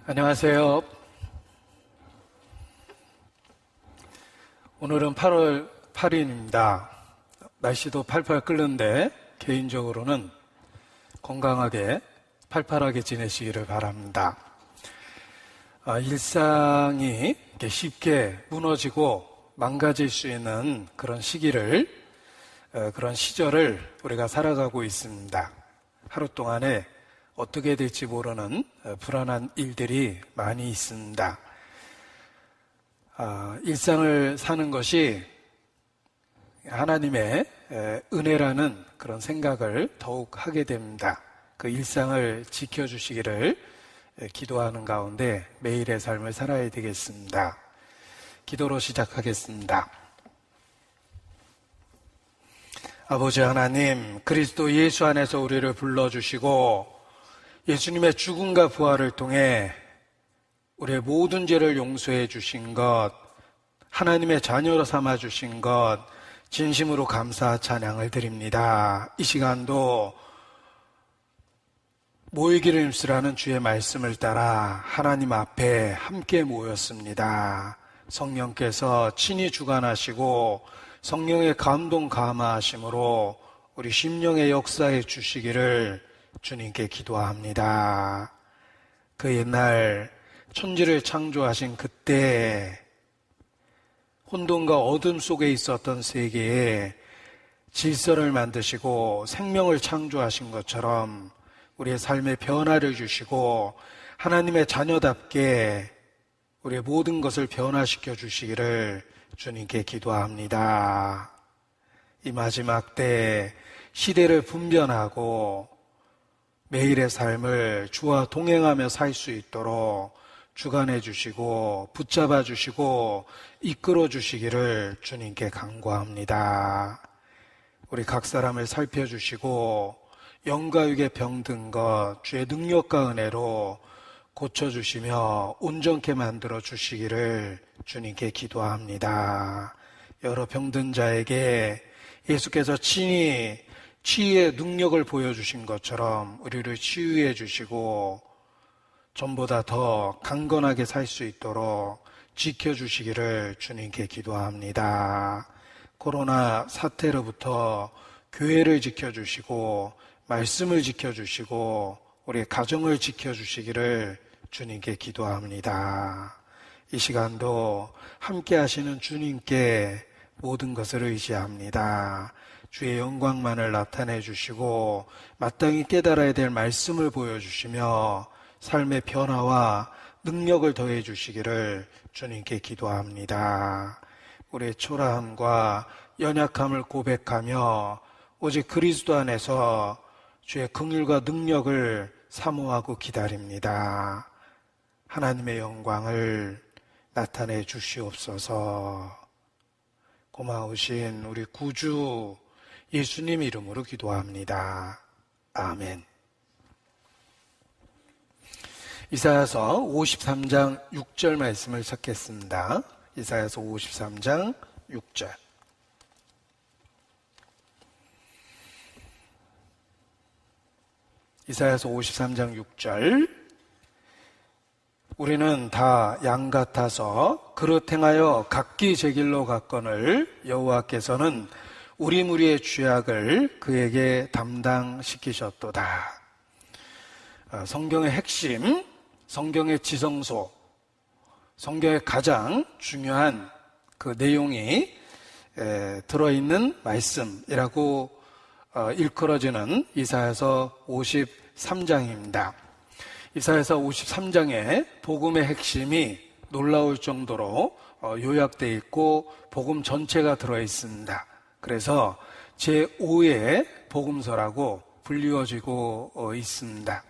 안녕하세요. 오늘은 8월 8일입니다. 날씨도 팔팔 끓는데 개인적으로는 건강하게 팔팔하게 지내시기를 바랍니다. 일상이 이렇게 쉽게 무너지고 망가질 수 있는 그런 그런 시절을 우리가 살아가고 있습니다. 하루 동안에 어떻게 될지 모르는 불안한 일들이 많이 있습니다. 일상을 사는 것이 하나님의 은혜라는 그런 생각을 더욱 하게 됩니다. 그 일상을 지켜주시기를 기도하는 가운데 매일의 삶을 살아야 되겠습니다. 기도로 시작하겠습니다. 아버지 하나님, 그리스도 예수 안에서 우리를 불러주시고 예수님의 죽음과 부활을 통해 우리의 모든 죄를 용서해 주신 것, 하나님의 자녀로 삼아 주신 것, 진심으로 감사 찬양을 드립니다. 이 시간도 모이기를 힘쓰라는 주의 말씀을 따라 하나님 앞에 함께 모였습니다. 성령께서 친히 주관하시고 성령의 감동 감화하심으로 우리 심령의 역사해 주시기를 주님께 기도합니다. 그 옛날 천지를 창조하신 그때 혼돈과 어둠 속에 있었던 세계에 질서를 만드시고 생명을 창조하신 것처럼 우리의 삶에 변화를 주시고 하나님의 자녀답게 우리의 모든 것을 변화시켜 주시기를 주님께 기도합니다. 이 마지막 때 시대를 분별하고 매일의 삶을 주와 동행하며 살 수 있도록 주관해 주시고 붙잡아 주시고 이끌어 주시기를 주님께 간구합니다. 우리 각 사람을 살펴주시고 영과 육에 병든 것 주의 능력과 은혜로 고쳐주시며 온전케 만들어 주시기를 주님께 기도합니다. 여러 병든 자에게 예수께서 친히 치유의 능력을 보여주신 것처럼 우리를 치유해 주시고 전보다 더 강건하게 살 수 있도록 지켜주시기를 주님께 기도합니다. 코로나 사태로부터 교회를 지켜주시고 말씀을 지켜주시고 우리의 가정을 지켜주시기를 주님께 기도합니다. 이 시간도 함께 하시는 주님께 모든 것을 의지합니다. 주의 영광만을 나타내 주시고 마땅히 깨달아야 될 말씀을 보여주시며 삶의 변화와 능력을 더해 주시기를 주님께 기도합니다. 우리의 초라함과 연약함을 고백하며 오직 그리스도 안에서 주의 긍휼과 능력을 사모하고 기다립니다. 하나님의 영광을 나타내 주시옵소서. 고마우신 우리 구주 예수님 이름으로 기도합니다. 아멘. 이사야서 53장 6절 말씀을 찾겠습니다. 이사야서 53장 6절. 이사야서 53장 6절. 우리는 다 양 같아서 그릇 행하여 각기 제 길로 갔거늘 여호와께서는 우리 무리의 죄악을 그에게 담당시키셨도다. 성경의 핵심, 성경의 지성소, 성경의 가장 중요한 그 내용이 들어있는 말씀이라고 일컬어지는 이사야서 53장입니다. 이사야서 53장에 복음의 핵심이 놀라울 정도로 요약되어 있고 복음 전체가 들어있습니다. 그래서 제5의 복음서라고 불리워지고 있습니다.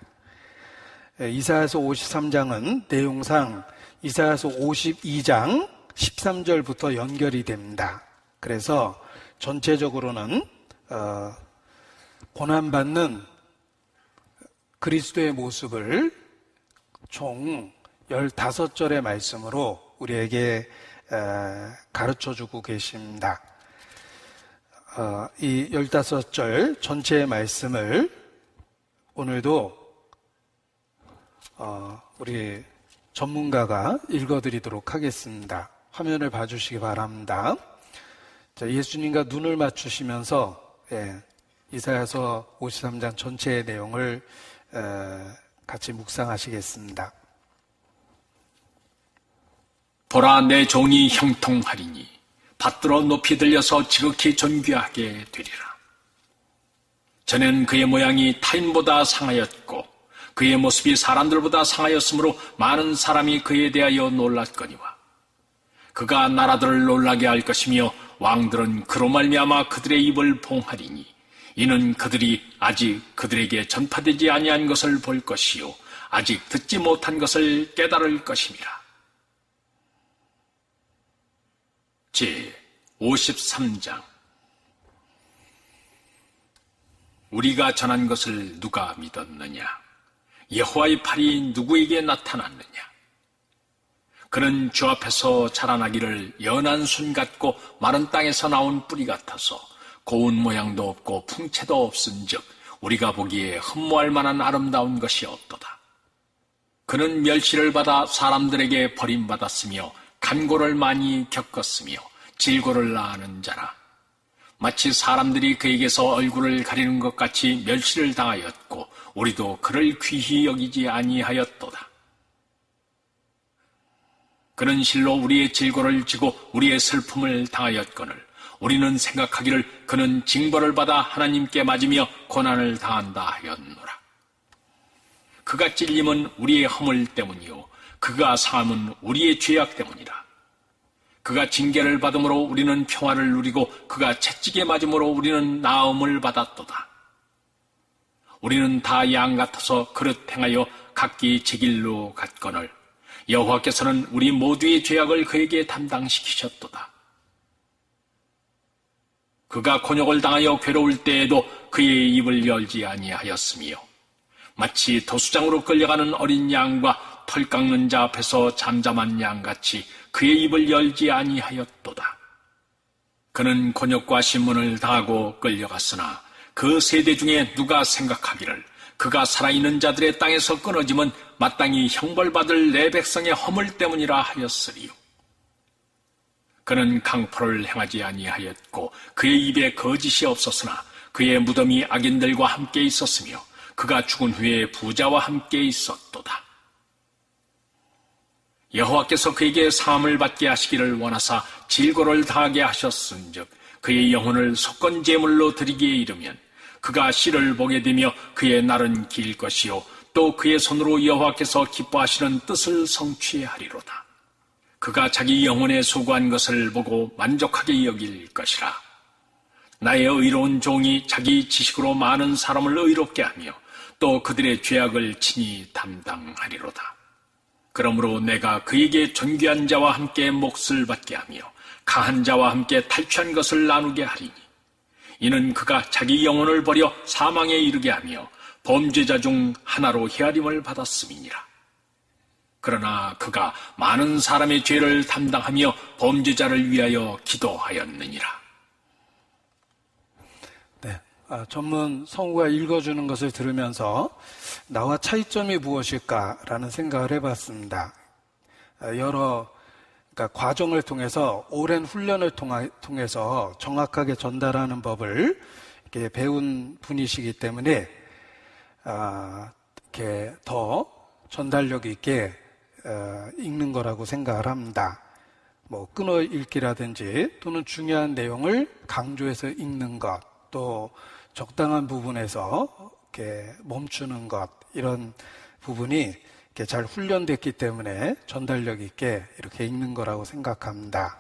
이사야서 53장은 내용상 이사야서 52장 13절부터 연결이 됩니다. 그래서 전체적으로는 고난받는 그리스도의 모습을 총 15절의 말씀으로 우리에게 가르쳐주고 계십니다. 이 15절 전체의 말씀을 오늘도 우리 전문가가 읽어드리도록 하겠습니다. 화면을 봐주시기 바랍니다. 자, 예수님과 눈을 맞추시면서 이사야서 53장 전체의 내용을 같이 묵상하시겠습니다. 보라, 내 종이 형통하리니 받들어 높이 들려서 지극히 존귀하게 되리라. 전엔 그의 모양이 타인보다 상하였고 그의 모습이 사람들보다 상하였으므로 많은 사람이 그에 대하여 놀랐거니와 그가 나라들을 놀라게 할 것이며 왕들은 그로 말미암아 그들의 입을 봉하리니 이는 그들이 아직 그들에게 전파되지 아니한 것을 볼 것이요 아직 듣지 못한 것을 깨달을 것임이라. 제 53장. 우리가 전한 것을 누가 믿었느냐? 여호와의 팔이 누구에게 나타났느냐? 그는 주 앞에서 자라나기를 연한 순 같고 마른 땅에서 나온 뿌리 같아서 고운 모양도 없고 풍채도 없은즉 우리가 보기에 흠모할 만한 아름다운 것이 없도다. 그는 멸시를 받아 사람들에게 버림받았으며 간고를 많이 겪었으며 질고를 낳는 자라. 마치 사람들이 그에게서 얼굴을 가리는 것 같이 멸시를 당하였고 우리도 그를 귀히 여기지 아니하였도다. 그는 실로 우리의 질고를 지고 우리의 슬픔을 당하였거늘 우리는 생각하기를 그는 징벌을 받아 하나님께 맞으며 고난을 당한다 하였노라. 그가 찔림은 우리의 허물 때문이요 그가 상함은 우리의 죄악 때문이라. 그가 징계를 받음으로 우리는 평화를 누리고 그가 채찍에 맞음으로 우리는 나음을 받았도다. 우리는 다 양 같아서 그릇 행하여 각기 제 길로 갔거늘 여호와께서는 우리 모두의 죄악을 그에게 담당시키셨도다. 그가 곤욕을 당하여 괴로울 때에도 그의 입을 열지 아니하였으며 마치 도수장으로 끌려가는 어린 양과 털 깎는 자 앞에서 잠잠한 양같이 그의 입을 열지 아니하였도다. 그는 곤욕과 신문을 당하고 끌려갔으나 그 세대 중에 누가 생각하기를 그가 살아있는 자들의 땅에서 끊어짐은 마땅히 형벌받을 내 백성의 허물 때문이라 하였으리요. 그는 강포를 행하지 아니하였고 그의 입에 거짓이 없었으나 그의 무덤이 악인들과 함께 있었으며 그가 죽은 후에 부자와 함께 있었도다. 여호와께서 그에게 사함을 받게 하시기를 원하사 질고를 당하게 하셨은즉 그의 영혼을 속건 제물로 드리기에 이르면 그가 씨를 보게 되며 그의 날은 길 것이요 또 그의 손으로 여호와께서 기뻐하시는 뜻을 성취하리로다. 그가 자기 영혼에 수고한 것을 보고 만족하게 여길 것이라. 나의 의로운 종이 자기 지식으로 많은 사람을 의롭게 하며 또 그들의 죄악을 친히 담당하리로다. 그러므로 내가 그에게 존귀한 자와 함께 몫을 받게 하며 강한 자와 함께 탈취한 것을 나누게 하리니 이는 그가 자기 영혼을 버려 사망에 이르게 하며 범죄자 중 하나로 헤아림을 받았음이니라. 그러나 그가 많은 사람의 죄를 담당하며 범죄자를 위하여 기도하였느니라. 전문 성우가 읽어주는 것을 들으면서 나와 차이점이 무엇일까라는 생각을 해봤습니다. 그러니까 과정을 통해서 오랜 훈련을 통해서 정확하게 전달하는 법을 이렇게 배운 분이시기 때문에 이렇게 더 전달력 있게 읽는 거라고 생각을 합니다. 끊어 읽기라든지 또는 중요한 내용을 강조해서 읽는 것, 또 적당한 부분에서 이렇게 멈추는 것, 이런 부분이 이렇게 잘 훈련됐기 때문에 전달력 있게 이렇게 읽는 거라고 생각합니다.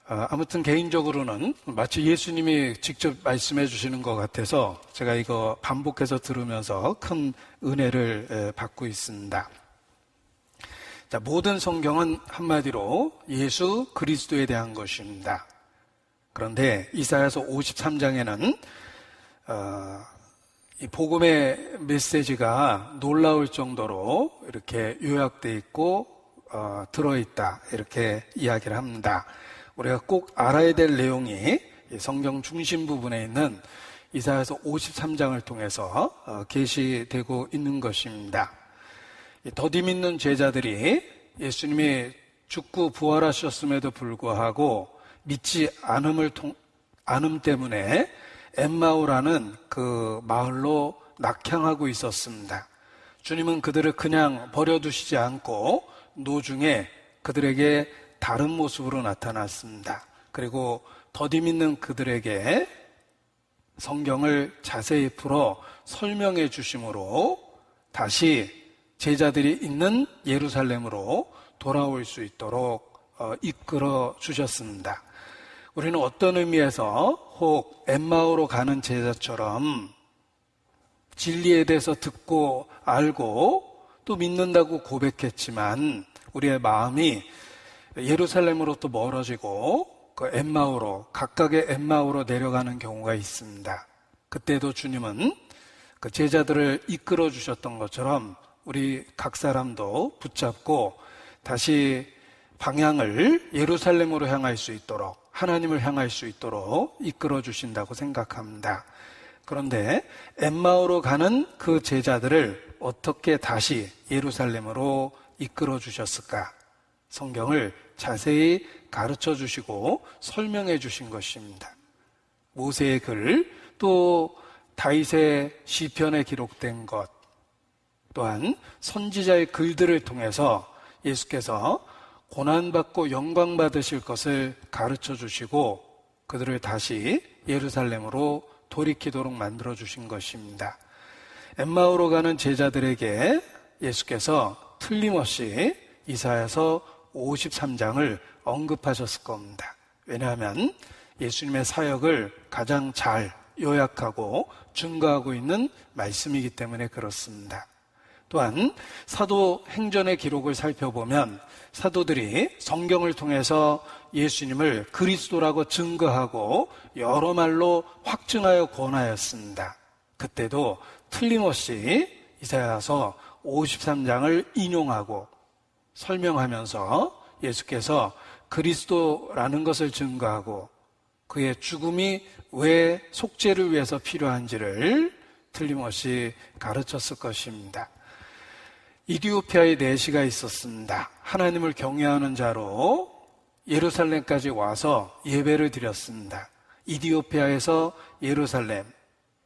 아무튼 개인적으로는 마치 예수님이 직접 말씀해 주시는 것 같아서 제가 이거 반복해서 들으면서 큰 은혜를 받고 있습니다. 자, 모든 성경은 한마디로 예수 그리스도에 대한 것입니다. 그런데 이사야서 53장에는 이 복음의 메시지가 놀라울 정도로 이렇게 요약되어 있고 들어있다, 이렇게 이야기를 합니다. 우리가 꼭 알아야 될 내용이 성경 중심 부분에 있는 이사야서 53장을 통해서 계시되고 있는 것입니다. 더디 믿는 제자들이 예수님이 죽고 부활하셨음에도 불구하고 믿지 않음 때문에 엠마오라는 그 마을로 낙향하고 있었습니다. 주님은 그들을 그냥 버려두시지 않고 노중에 그들에게 다른 모습으로 나타났습니다. 그리고 더디 믿는 그들에게 성경을 자세히 풀어 설명해 주심으로 다시 제자들이 있는 예루살렘으로 돌아올 수 있도록 이끌어 주셨습니다. 우리는 어떤 의미에서 혹 엠마오로 가는 제자처럼 진리에 대해서 듣고 알고 또 믿는다고 고백했지만 우리의 마음이 예루살렘으로부터 멀어지고 그 엠마오로, 각각의 엠마오로 내려가는 경우가 있습니다. 그때도 주님은 그 제자들을 이끌어 주셨던 것처럼 우리 각 사람도 붙잡고 다시 방향을 예루살렘으로 향할 수 있도록, 하나님을 향할 수 있도록 이끌어 주신다고 생각합니다. 그런데 엠마오로 가는 그 제자들을 어떻게 다시 예루살렘으로 이끌어 주셨을까? 성경을 자세히 가르쳐 주시고 설명해 주신 것입니다. 모세의 글, 또 다윗의 시편에 기록된 것, 또한 선지자의 글들을 통해서 예수께서 고난받고 영광 받으실 것을 가르쳐 주시고 그들을 다시 예루살렘으로 돌이키도록 만들어 주신 것입니다. 엠마오로 가는 제자들에게 예수께서 틀림없이 이사야서 53장을 언급하셨을 겁니다. 왜냐하면 예수님의 사역을 가장 잘 요약하고 증거하고 있는 말씀이기 때문에 그렇습니다. 또한 사도행전의 기록을 살펴보면 사도들이 성경을 통해서 예수님을 그리스도라고 증거하고 여러 말로 확증하여 권하였습니다. 그때도 틀림없이 이사야서 53장을 인용하고 설명하면서 예수께서 그리스도라는 것을 증거하고 그의 죽음이 왜 속죄를 위해서 필요한지를 틀림없이 가르쳤을 것입니다. 이디오피아의 내시가 있었습니다. 하나님을 경외하는 자로 예루살렘까지 와서 예배를 드렸습니다. 이디오피아에서 예루살렘,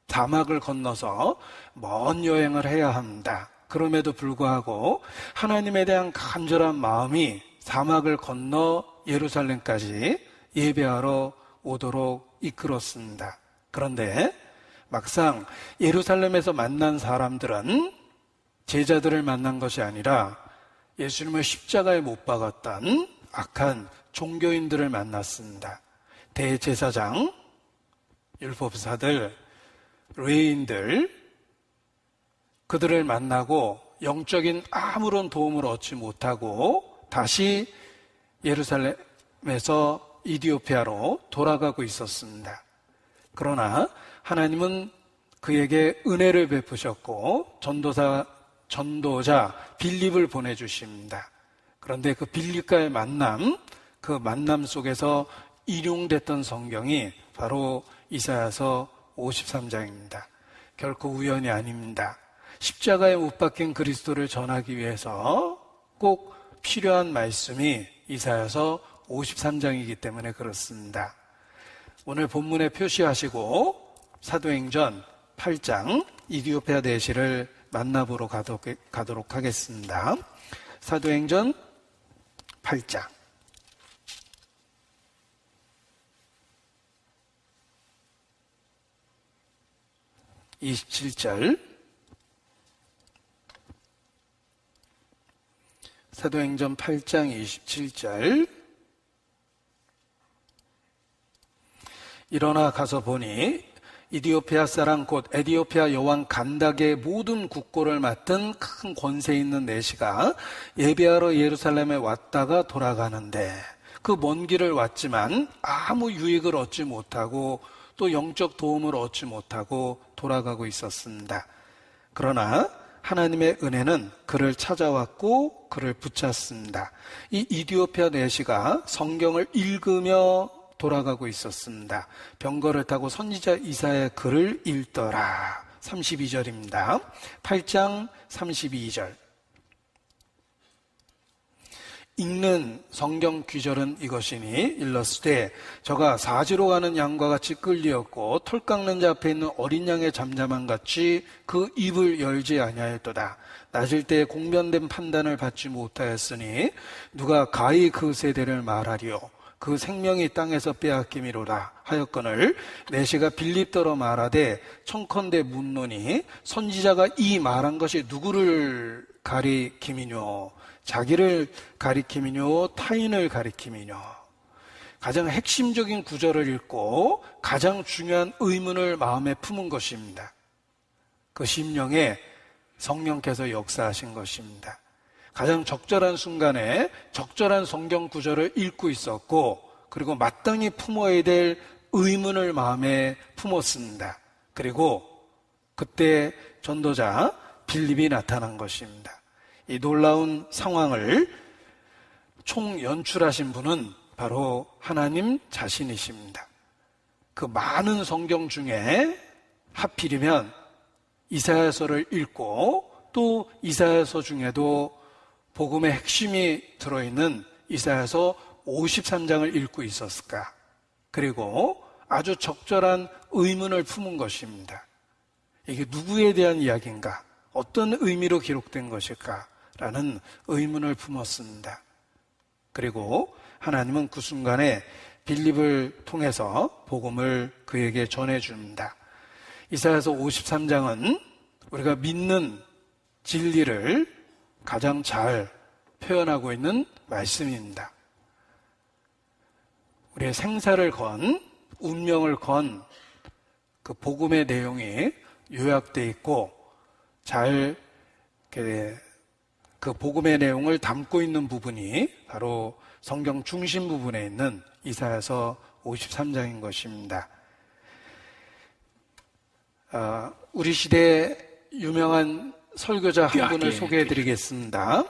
사막을 건너서 먼 여행을 해야 합니다. 그럼에도 불구하고 하나님에 대한 간절한 마음이 사막을 건너 예루살렘까지 예배하러 오도록 이끌었습니다. 그런데 막상 예루살렘에서 만난 사람들은 제자들을 만난 것이 아니라 예수님을 십자가에 못 박았던 악한 종교인들을 만났습니다. 대제사장, 율법사들, 레위인들, 그들을 만나고 영적인 아무런 도움을 얻지 못하고 다시 예루살렘에서 이디오피아로 돌아가고 있었습니다. 그러나 하나님은 그에게 은혜를 베푸셨고 전도자 빌립을 보내주십니다. 그런데 그 빌립과의 만남, 그 만남 속에서 인용됐던 성경이 바로 이사야서 53장입니다. 결코 우연이 아닙니다. 십자가에 못 박힌 그리스도를 전하기 위해서 꼭 필요한 말씀이 이사야서 53장이기 때문에 그렇습니다. 오늘 본문에 표시하시고 사도행전 8장 이디오피아 내시를 만나보러 가도록 하겠습니다. 사도행전 8장 27절, 사도행전 8장 27절. 일어나 가서 보니 이디오피아 사람 곧 에디오피아 여왕 간닥의 모든 국고를 맡은 큰 권세 있는 내시가 예배하러 예루살렘에 왔다가 돌아가는데 그 먼 길을 왔지만 아무 유익을 얻지 못하고 또 영적 도움을 얻지 못하고 돌아가고 있었습니다. 그러나 하나님의 은혜는 그를 찾아왔고 그를 붙잡습니다. 이 이디오피아 내시가 성경을 읽으며 돌아가고 있었습니다. 병거를 타고 선지자 이사야의 글을 읽더라. 32절입니다. 8장 32절. 읽는 성경 귀절은 이것이니 일렀을 때 저가 사지로 가는 양과 같이 끌리었고 털 깎는 자 앞에 있는 어린 양의 잠잠함 같이 그 입을 열지 아니하였도다. 낮을 때 공변된 판단을 받지 못하였으니 누가 가히 그 세대를 말하리요. 그 생명이 땅에서 빼앗김이로다 하였거늘 메시가 빌립더러 말하되 청컨대 묻노니 선지자가 이 말한 것이 누구를 가리킴이뇨? 자기를 가리킴이뇨? 타인을 가리킴이뇨? 가장 핵심적인 구절을 읽고 가장 중요한 의문을 마음에 품은 것입니다. 그 심령에 성령께서 역사하신 것입니다. 가장 적절한 순간에 적절한 성경 구절을 읽고 있었고 그리고 마땅히 품어야 될 의문을 마음에 품었습니다. 그리고 그때 전도자 빌립이 나타난 것입니다. 이 놀라운 상황을 총연출하신 분은 바로 하나님 자신이십니다. 그 많은 성경 중에 하필이면 이사야서를 읽고 또 이사야서 중에도 복음의 핵심이 들어있는 이사야서 53장을 읽고 있었을까? 그리고 아주 적절한 의문을 품은 것입니다. 이게 누구에 대한 이야기인가? 어떤 의미로 기록된 것일까? 라는 의문을 품었습니다. 그리고 하나님은 그 순간에 빌립을 통해서 복음을 그에게 전해줍니다. 이사야서 53장은 우리가 믿는 진리를 가장 잘 표현하고 있는 말씀입니다. 우리의 생사를 건, 운명을 건 그 복음의 내용이 요약되어 있고 잘 그 복음의 내용을 담고 있는 부분이 바로 성경 중심 부분에 있는 이사야서 53장인 것입니다. 우리 시대의 유명한 설교자 한 분을 소개해 드리겠습니다.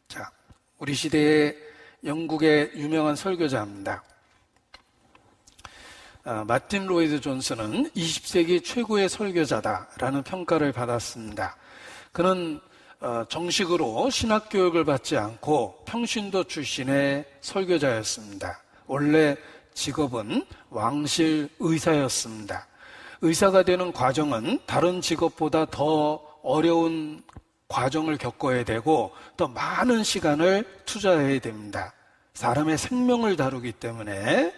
자, 우리 시대의 영국의 유명한 설교자입니다. 마틴 로이드 존슨은 20세기 최고의 설교자다라는 평가를 받았습니다. 그는 정식으로 신학교육을 받지 않고 평신도 출신의 설교자였습니다. 원래 직업은 왕실 의사였습니다. 의사가 되는 과정은 다른 직업보다 더 어려운 과정을 겪어야 되고 더 많은 시간을 투자해야 됩니다. 사람의 생명을 다루기 때문에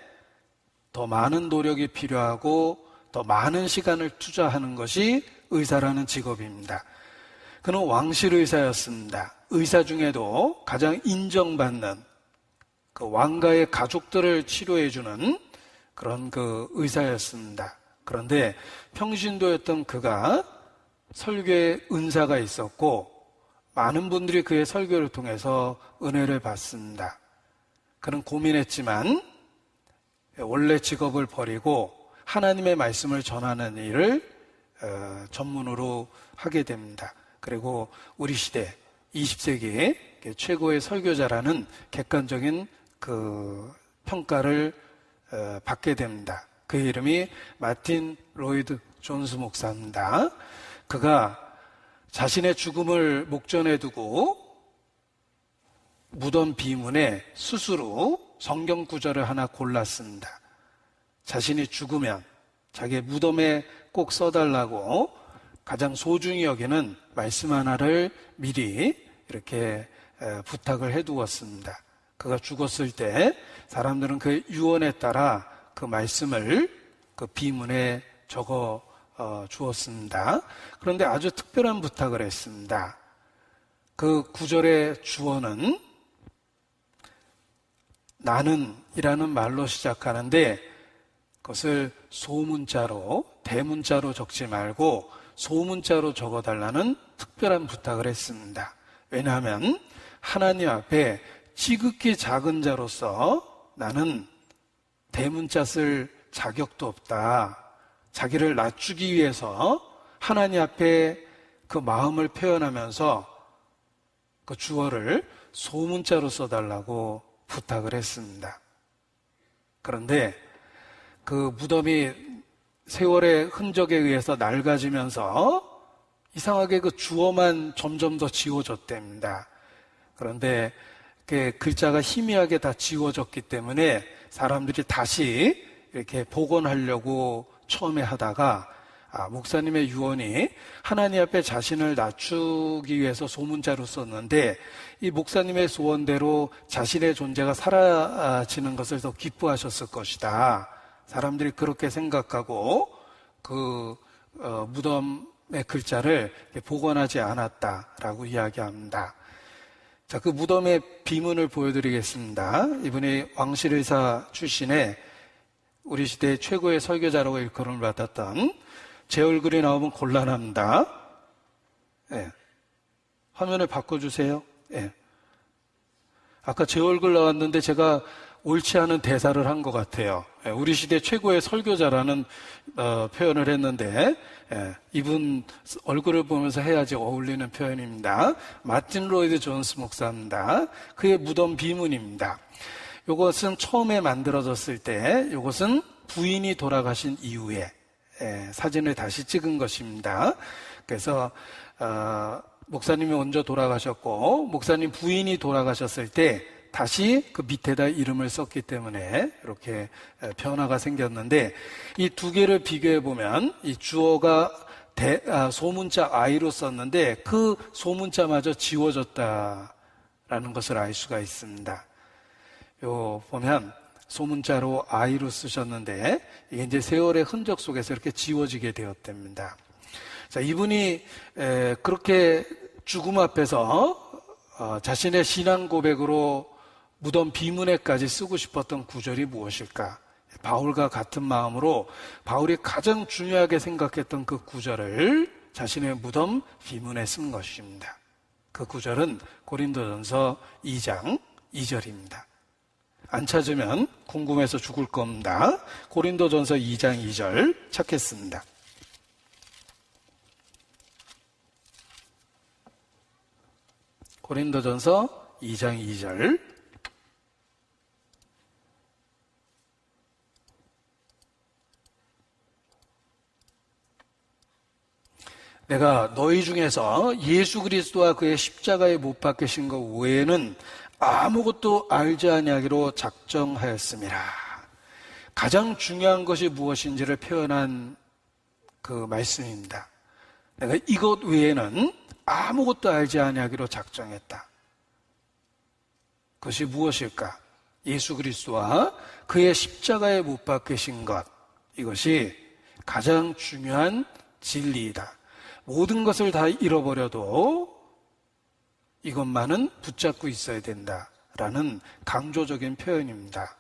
더 많은 노력이 필요하고 더 많은 시간을 투자하는 것이 의사라는 직업입니다. 그는 왕실 의사였습니다. 의사 중에도 가장 인정받는 그 왕가의 가족들을 치료해주는 그런 그 의사였습니다. 그런데 평신도였던 그가 설교에 은사가 있었고 많은 분들이 그의 설교를 통해서 은혜를 받습니다. 그는 고민했지만 원래 직업을 버리고 하나님의 말씀을 전하는 일을 전문으로 하게 됩니다. 그리고 우리 시대 20세기 최고의 설교자라는 객관적인 그 평가를 받게 됩니다. 그의 이름이 마틴 로이드 존스 목사입니다. 그가 자신의 죽음을 목전에 두고 무덤 비문에 스스로 성경 구절을 하나 골랐습니다. 자신이 죽으면 자기의 무덤에 꼭 써달라고 가장 소중히 여기는 말씀 하나를 미리 이렇게 부탁을 해두었습니다. 그가 죽었을 때 사람들은 그 유언에 따라 그 말씀을 그 비문에 적어 주었습니다. 그런데 아주 특별한 부탁을 했습니다. 그 구절의 주어는 나는 이라는 말로 시작하는데 그것을 소문자로 대문자로 적지 말고 소문자로 적어달라는 특별한 부탁을 했습니다. 왜냐하면 하나님 앞에 지극히 작은 자로서 나는 대문자 쓸 자격도 없다. 자기를 낮추기 위해서 하나님 앞에 그 마음을 표현하면서 그 주어를 소문자로 써달라고 부탁을 했습니다. 그런데 그 무덤이 세월의 흔적에 의해서 낡아지면서 이상하게 그 주어만 점점 더 지워졌답니다. 그런데 글자가 희미하게 다 지워졌기 때문에 사람들이 다시 이렇게 복원하려고 처음에 하다가 목사님의 유언이 하나님 앞에 자신을 낮추기 위해서 소문자로 썼는데 이 목사님의 소원대로 자신의 존재가 사라지는 것을 더 기뻐하셨을 것이다. 사람들이 그렇게 생각하고 무덤의 글자를 복원하지 않았다라고 이야기합니다. 자, 그 무덤의 비문을 보여드리겠습니다. 이분이 왕실의사 출신의 우리 시대 최고의 설교자라고 일컬음을 받았던, 제 얼굴이 나오면 곤란합니다. 예. 화면을 바꿔주세요. 예. 아까 제 얼굴 나왔는데 제가 옳지 않은 대사를 한 것 같아요. 예. 우리 시대 최고의 설교자라는 표현을 했는데, 예. 이분 얼굴을 보면서 해야지 어울리는 표현입니다. 마틴 로이드 존스 목사입니다. 그의 무덤 비문입니다. 이것은 처음에 만들어졌을 때, 이것은 부인이 돌아가신 이후에 사진을 다시 찍은 것입니다. 그래서 목사님이 먼저 돌아가셨고 목사님 부인이 돌아가셨을 때 다시 그 밑에다 이름을 썼기 때문에 이렇게 변화가 생겼는데, 이 두 개를 비교해 보면 이 주어가 소문자 I로 썼는데 그 소문자마저 지워졌다라는 것을 알 수가 있습니다. 요 보면 소문자로 I로 쓰셨는데 이게 이제 세월의 흔적 속에서 이렇게 지워지게 되었답니다. 자, 이분이 그렇게 죽음 앞에서 자신의 신앙 고백으로 무덤 비문에까지 쓰고 싶었던 구절이 무엇일까? 바울과 같은 마음으로 바울이 가장 중요하게 생각했던 그 구절을 자신의 무덤 비문에 쓴 것입니다. 그 구절은 고린도전서 2장 2절입니다. 안 찾으면 궁금해서 죽을 겁니다. 고린도전서 2장 2절 찾겠습니다. 고린도전서 2장 2절. 내가 너희 중에서 예수 그리스도와 그의 십자가에 못 박히신 것 외에는 아무것도 알지 아니하기로 작정하였습니다. 가장 중요한 것이 무엇인지를 표현한 그 말씀입니다. 내가 이것 외에는 아무것도 알지 아니하기로 작정했다. 그것이 무엇일까? 예수 그리스도와 그의 십자가에 못 박히신 것, 이것이 가장 중요한 진리이다. 모든 것을 다 잃어버려도 이것만은 붙잡고 있어야 된다라는 강조적인 표현입니다.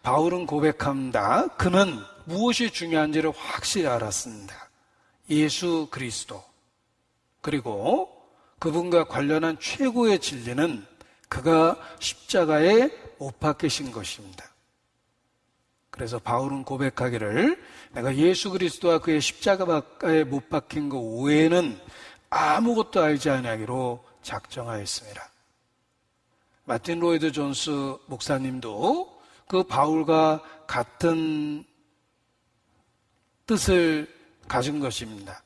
바울은 고백합니다. 그는 무엇이 중요한지를 확실히 알았습니다. 예수 그리스도, 그리고 그분과 관련한 최고의 진리는 그가 십자가에 못 박히신 것입니다. 그래서 바울은 고백하기를 내가 예수 그리스도와 그의 십자가에 못 박힌 것 외에는 아무것도 알지 아니하기로 작정하였습니다. 마틴 로이드 존스 목사님도 그 바울과 같은 뜻을 가진 것입니다.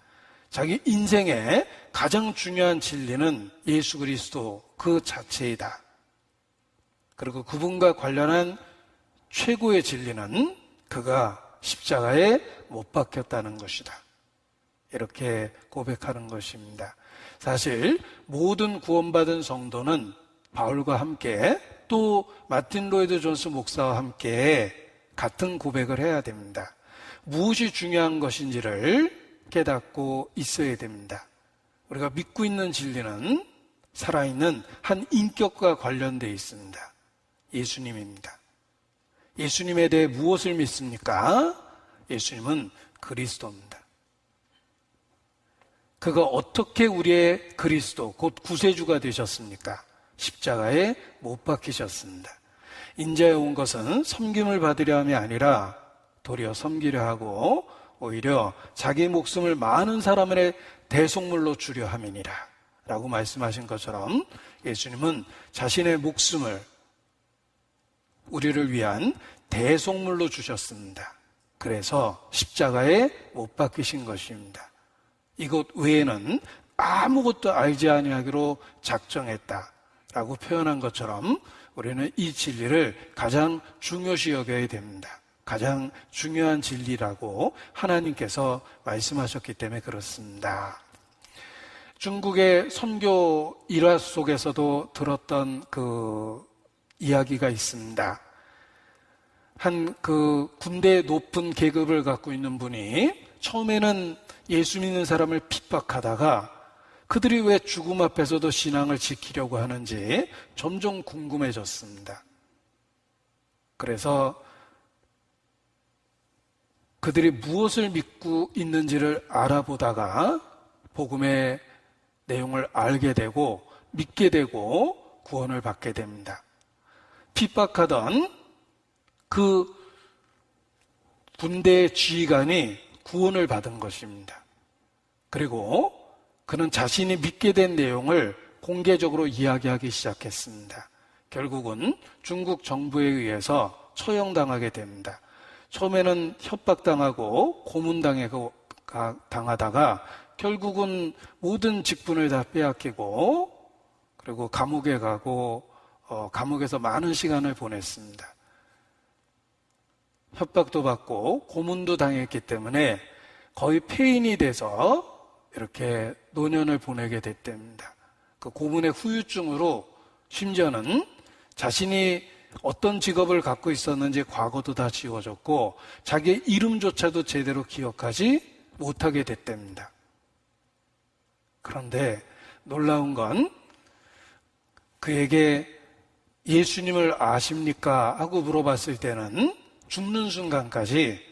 자기 인생의 가장 중요한 진리는 예수 그리스도 그 자체이다. 그리고 그분과 관련한 최고의 진리는 그가 십자가에 못 박혔다는 것이다. 이렇게 고백하는 것입니다. 사실 모든 구원받은 성도는 바울과 함께 또 마틴 로이드 존스 목사와 함께 같은 고백을 해야 됩니다. 무엇이 중요한 것인지를 깨닫고 있어야 됩니다. 우리가 믿고 있는 진리는 살아있는 한 인격과 관련되어 있습니다. 예수님입니다. 예수님에 대해 무엇을 믿습니까? 예수님은 그리스도입니다. 그가 어떻게 우리의 그리스도, 곧 구세주가 되셨습니까? 십자가에 못 박히셨습니다. 인자에 온 것은 섬김을 받으려 함이 아니라 도리어 섬기려 하고 오히려 자기 목숨을 많은 사람의 대속물로 주려 함이니라 라고 말씀하신 것처럼 예수님은 자신의 목숨을 우리를 위한 대속물로 주셨습니다. 그래서 십자가에 못 박히신 것입니다. 이것 외에는 아무것도 알지 아니하기로 작정했다 라고 표현한 것처럼 우리는 이 진리를 가장 중요시 여겨야 됩니다. 가장 중요한 진리라고 하나님께서 말씀하셨기 때문에 그렇습니다. 중국의 선교 일화 속에서도 들었던 그 이야기가 있습니다. 한 그 군대 높은 계급을 갖고 있는 분이 처음에는 예수 믿는 사람을 핍박하다가 그들이 왜 죽음 앞에서도 신앙을 지키려고 하는지 점점 궁금해졌습니다. 그래서 그들이 무엇을 믿고 있는지를 알아보다가 복음의 내용을 알게 되고 믿게 되고 구원을 받게 됩니다. 핍박하던 그 군대의 지휘관이 구원을 받은 것입니다. 그리고 그는 자신이 믿게 된 내용을 공개적으로 이야기하기 시작했습니다. 결국은 중국 정부에 의해서 처형당하게 됩니다. 처음에는 협박당하고 고문당하다가 결국은 모든 직분을 다 빼앗기고 그리고 감옥에 가고 감옥에서 많은 시간을 보냈습니다. 협박도 받고 고문도 당했기 때문에 거의 폐인이 돼서 이렇게 노년을 보내게 됐답니다. 그 고문의 후유증으로 심지어는 자신이 어떤 직업을 갖고 있었는지 과거도 다 지워졌고 자기의 이름조차도 제대로 기억하지 못하게 됐답니다. 그런데 놀라운 건 그에게 예수님을 아십니까? 하고 물어봤을 때는 죽는 순간까지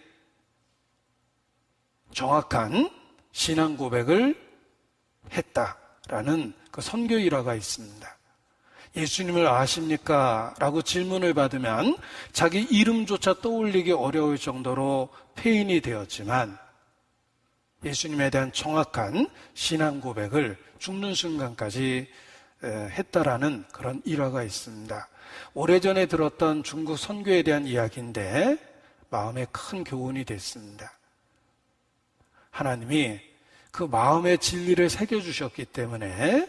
정확한 신앙 고백을 했다라는 그 선교 일화가 있습니다. 예수님을 아십니까? 라고 질문을 받으면 자기 이름조차 떠올리기 어려울 정도로 폐인이 되었지만 예수님에 대한 정확한 신앙 고백을 죽는 순간까지 했다라는 그런 일화가 있습니다. 오래전에 들었던 중국 선교에 대한 이야기인데 마음에 큰 교훈이 됐습니다. 하나님이 그 마음의 진리를 새겨주셨기 때문에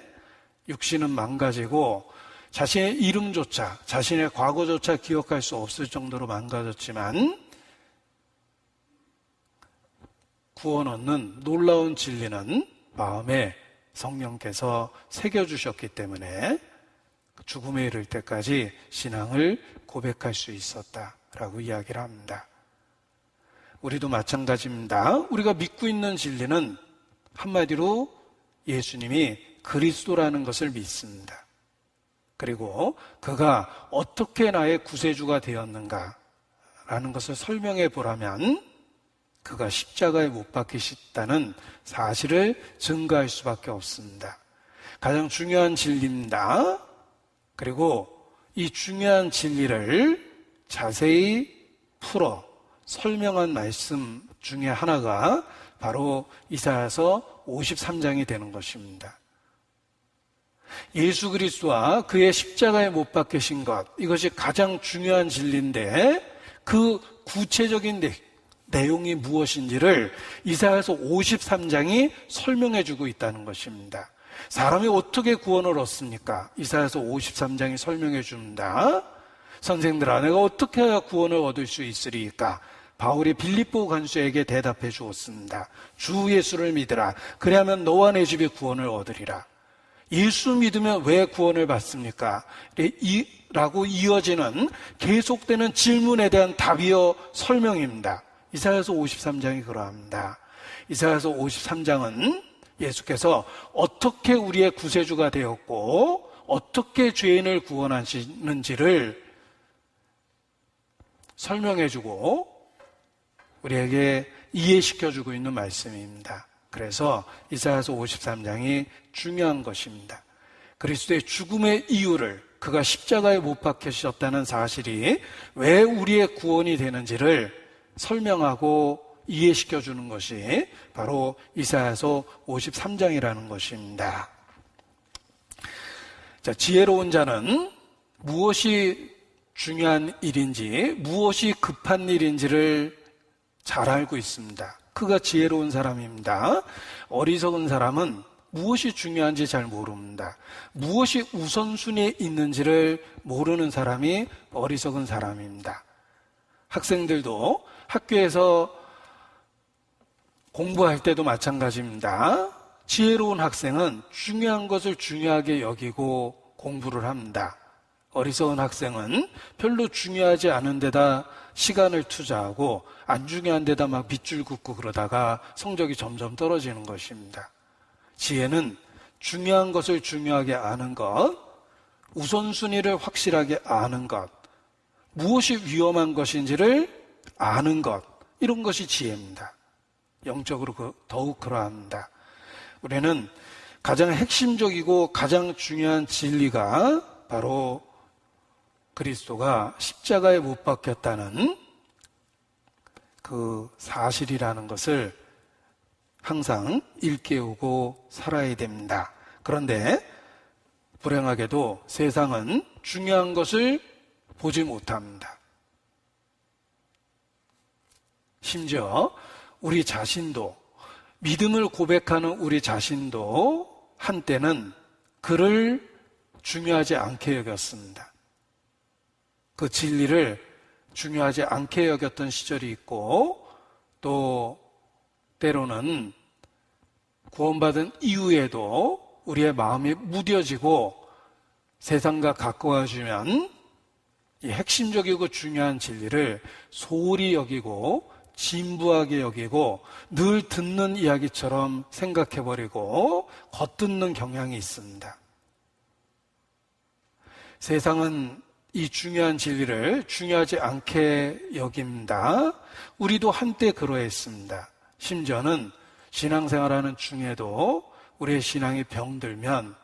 육신은 망가지고 자신의 이름조차, 자신의 과거조차 기억할 수 없을 정도로 망가졌지만 구원 얻는 놀라운 진리는 마음에 성령께서 새겨주셨기 때문에 죽음에 이를 때까지 신앙을 고백할 수 있었다라고 이야기를 합니다. 우리도 마찬가지입니다. 우리가 믿고 있는 진리는 한마디로 예수님이 그리스도라는 것을 믿습니다. 그리고 그가 어떻게 나의 구세주가 되었는가라는 것을 설명해 보라면 그가 십자가에 못 박히셨다는 사실을 증거할 수밖에 없습니다. 가장 중요한 진리입니다. 그리고 이 중요한 진리를 자세히 풀어 설명한 말씀 중에 하나가 바로 이사야서 53장이 되는 것입니다. 예수 그리스도와 그의 십자가에 못 박히신 것, 이것이 가장 중요한 진리인데 그 구체적인 내용이 무엇인지를 이사야서 53장이 설명해 주고 있다는 것입니다. 사람이 어떻게 구원을 얻습니까? 이사야서 53장이 설명해 줍니다. 선생들아, 내가 어떻게 해야 구원을 얻을 수 있으리까? 바울이 빌립보 간수에게 대답해 주었습니다. 주 예수를 믿으라. 그리하면 너와 내 집이 구원을 얻으리라. 예수 믿으면 왜 구원을 받습니까? 라고 이어지는 계속되는 질문에 대한 답이요 설명입니다. 이사야서 53장이 그러합니다. 이사야서 53장은 예수께서 어떻게 우리의 구세주가 되었고 어떻게 죄인을 구원하시는지를 설명해주고 우리에게 이해시켜주고 있는 말씀입니다. 그래서 이사야서 53장이 중요한 것입니다. 그리스도의 죽음의 이유를, 그가 십자가에 못 박히셨다는 사실이 왜 우리의 구원이 되는지를 설명하고 이해시켜주는 것이 바로 이사야서 53장이라는 것입니다. 자, 지혜로운 자는 무엇이 중요한 일인지, 무엇이 급한 일인지를 잘 알고 있습니다. 그가 지혜로운 사람입니다. 어리석은 사람은 무엇이 중요한지 잘 모릅니다. 무엇이 우선순위에 있는지를 모르는 사람이 어리석은 사람입니다. 학생들도 학교에서 공부할 때도 마찬가지입니다. 지혜로운 학생은 중요한 것을 중요하게 여기고 공부를 합니다. 어리석은 학생은 별로 중요하지 않은 데다 시간을 투자하고 안 중요한 데다 막 밑줄 긋고 그러다가 성적이 점점 떨어지는 것입니다. 지혜는 중요한 것을 중요하게 아는 것, 우선순위를 확실하게 아는 것, 무엇이 위험한 것인지를 아는 것, 이런 것이 지혜입니다. 영적으로 더욱 그러합니다. 우리는 가장 핵심적이고 가장 중요한 진리가 바로 그리스도가 십자가에 못 박혔다는 그 사실이라는 것을 항상 일깨우고 살아야 됩니다. 그런데 불행하게도 세상은 중요한 것을 보지 못합니다. 심지어 우리 자신도, 믿음을 고백하는 우리 자신도 한때는 그를 중요하지 않게 여겼습니다. 그 진리를 중요하지 않게 여겼던 시절이 있고, 또 때로는 구원받은 이후에도 우리의 마음이 무뎌지고 세상과 가까워지면 이 핵심적이고 중요한 진리를 소홀히 여기고 진부하게 여기고 늘 듣는 이야기처럼 생각해버리고 겉듣는 경향이 있습니다. 세상은 이 중요한 진리를 중요하지 않게 여깁니다. 우리도 한때 그러했습니다. 심지어는 신앙생활하는 중에도 우리의 신앙이 병들면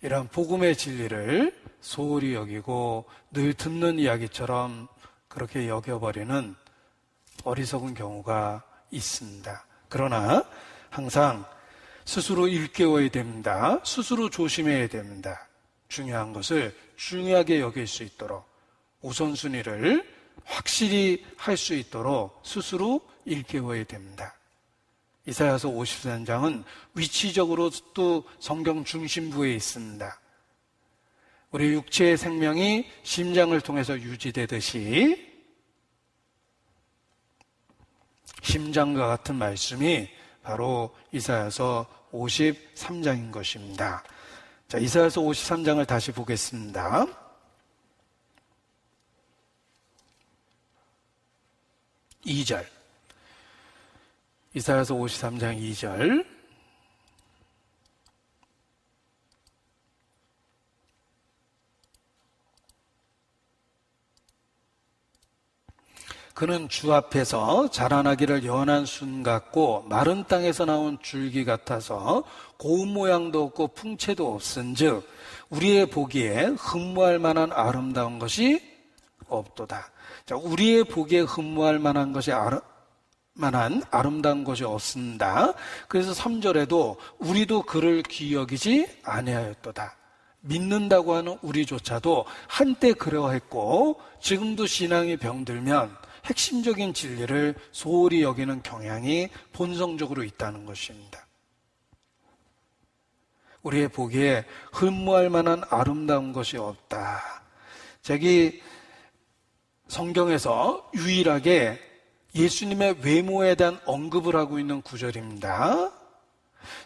이런 복음의 진리를 소홀히 여기고 늘 듣는 이야기처럼 그렇게 여겨버리는 어리석은 경우가 있습니다. 그러나 항상 스스로 일깨워야 됩니다. 스스로 조심해야 됩니다. 중요한 것을 중요하게 여길 수 있도록, 우선순위를 확실히 할 수 있도록 스스로 일깨워야 됩니다. 이사야서 53장은 위치적으로 또 성경 중심부에 있습니다. 우리 육체의 생명이 심장을 통해서 유지되듯이 심장과 같은 말씀이 바로 이사야서 53장인 것입니다. 자, 이사야서 53장을 다시 보겠습니다. 2절. 이사야서 53장 2절. 그는 주 앞에서 자라나기를 연한 순 같고 마른 땅에서 나온 줄기 같아서 고운 모양도 없고 풍채도 없은즉 우리의 보기에 흠모할 만한 아름다운 것이 없도다. 자, 우리의 보기에 흠모할 만한 것이 아름다운 것이 없습니다. 그래서 3절에도 우리도 그를 귀히 여기지 아니하였도다. 믿는다고 하는 우리조차도 한때 그러했고 지금도 신앙이 병들면 핵심적인 진리를 소홀히 여기는 경향이 본성적으로 있다는 것입니다. 우리의 보기에 흠모할 만한 아름다운 것이 없다. 저기 성경에서 유일하게 예수님의 외모에 대한 언급을 하고 있는 구절입니다.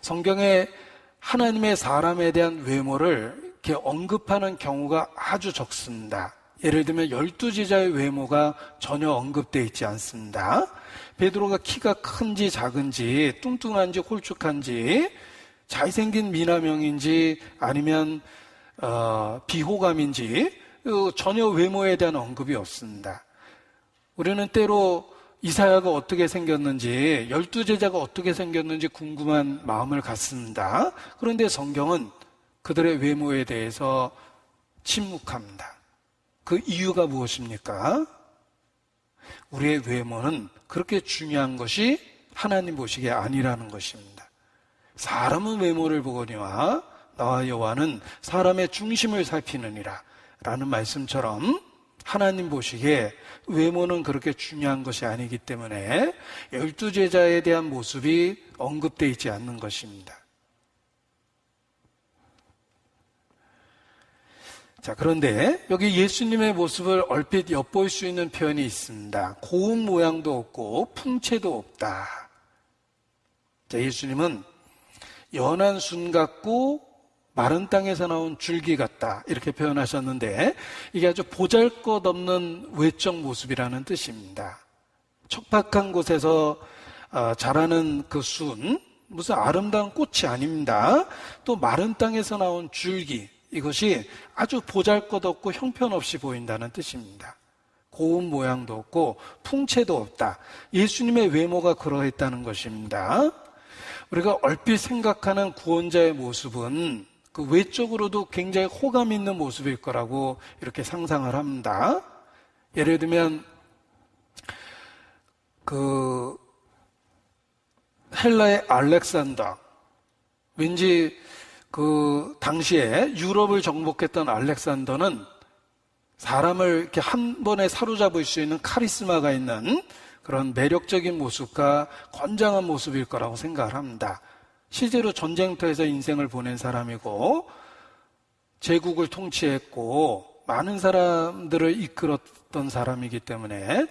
성경에 하나님의 사람에 대한 외모를 이렇게 언급하는 경우가 아주 적습니다. 예를 들면 12제자의 외모가 전혀 언급되어 있지 않습니다. 베드로가 키가 큰지 작은지 뚱뚱한지 홀쭉한지 잘생긴 미남형인지 아니면 비호감인지 전혀 외모에 대한 언급이 없습니다. 우리는 때로 이사야가 어떻게 생겼는지 12제자가 어떻게 생겼는지 궁금한 마음을 갖습니다. 그런데 성경은 그들의 외모에 대해서 침묵합니다. 그 이유가 무엇입니까? 우리의 외모는 그렇게 중요한 것이 하나님 보시기에 아니라는 것입니다. 사람은 외모를 보거니와 나와 여호와는 사람의 중심을 살피느니라 라는 말씀처럼 하나님 보시기에 외모는 그렇게 중요한 것이 아니기 때문에 12제자에 대한 모습이 언급되어 있지 않는 것입니다. 자, 그런데 여기 예수님의 모습을 얼핏 엿볼 수 있는 표현이 있습니다. 고운 모양도 없고 풍채도 없다. 자, 예수님은 연한 순 같고 마른 땅에서 나온 줄기 같다, 이렇게 표현하셨는데 이게 아주 보잘것없는 외적 모습이라는 뜻입니다. 척박한 곳에서 자라는 그 순, 무슨 아름다운 꽃이 아닙니다. 또 마른 땅에서 나온 줄기, 이것이 아주 보잘것없고 형편없이 보인다는 뜻입니다. 고운 모양도 없고 풍채도 없다. 예수님의 외모가 그러했다는 것입니다. 우리가 얼핏 생각하는 구원자의 모습은 그 외적으로도 굉장히 호감 있는 모습일 거라고 이렇게 상상을 합니다. 예를 들면 그 헬라의 알렉산더, 왠지 그 당시에 유럽을 정복했던 알렉산더는 사람을 이렇게 한 번에 사로잡을 수 있는 카리스마가 있는 그런 매력적인 모습과 건장한 모습일 거라고 생각을 합니다. 실제로 전쟁터에서 인생을 보낸 사람이고 제국을 통치했고 많은 사람들을 이끌었던 사람이기 때문에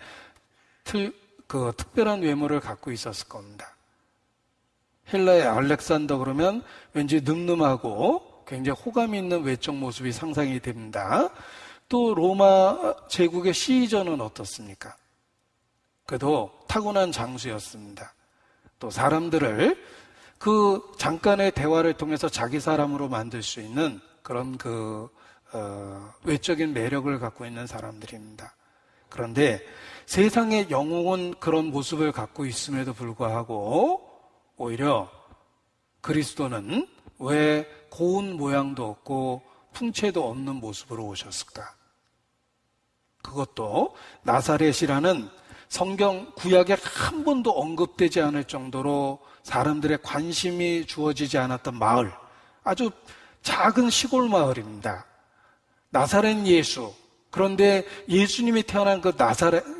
특별한 외모를 갖고 있었을 겁니다. 헬라의 알렉산더 그러면 왠지 늠름하고 굉장히 호감이 있는 외적 모습이 상상이 됩니다. 또 로마 제국의 시저는 어떻습니까? 그도 타고난 장수였습니다. 또 사람들을 그 잠깐의 대화를 통해서 자기 사람으로 만들 수 있는 그런 외적인 매력을 갖고 있는 사람들입니다. 그런데 세상의 영웅은 그런 모습을 갖고 있음에도 불구하고 오히려 그리스도는 왜 고운 모양도 없고 풍채도 없는 모습으로 오셨을까? 그것도 나사렛이라는 성경 구약에 한 번도 언급되지 않을 정도로 사람들의 관심이 주어지지 않았던 마을, 아주 작은 시골 마을입니다. 나사렛 예수. 그런데 예수님이 태어난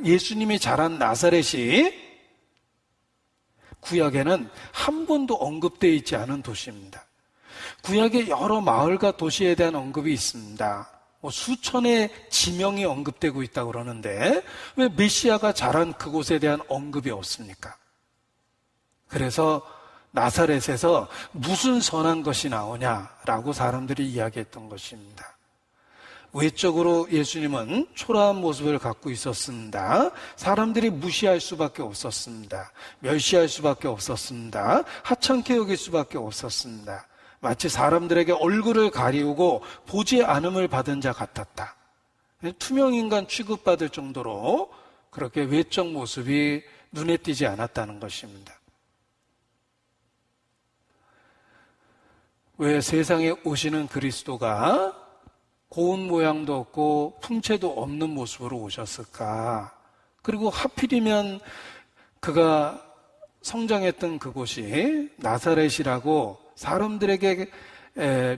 예수님이 자란 나사렛이 구약에는 한 번도 언급되어 있지 않은 도시입니다. 구약에 여러 마을과 도시에 대한 언급이 있습니다. 수천의 지명이 언급되고 있다고 그러는데 왜 메시아가 자란 그곳에 대한 언급이 없습니까? 그래서 나사렛에서 무슨 선한 것이 나오냐라고 사람들이 이야기했던 것입니다. 외적으로 예수님은 초라한 모습을 갖고 있었습니다. 사람들이 무시할 수밖에 없었습니다. 멸시할 수밖에 없었습니다. 하찮게 여길 수밖에 없었습니다. 마치 사람들에게 얼굴을 가리우고 보지 않음을 받은 자 같았다. 투명인간 취급받을 정도로 그렇게 외적 모습이 눈에 띄지 않았다는 것입니다. 왜 세상에 오시는 그리스도가 고운 모양도 없고 풍채도 없는 모습으로 오셨을까? 그리고 하필이면 그가 성장했던 그곳이 나사렛이라고 사람들에게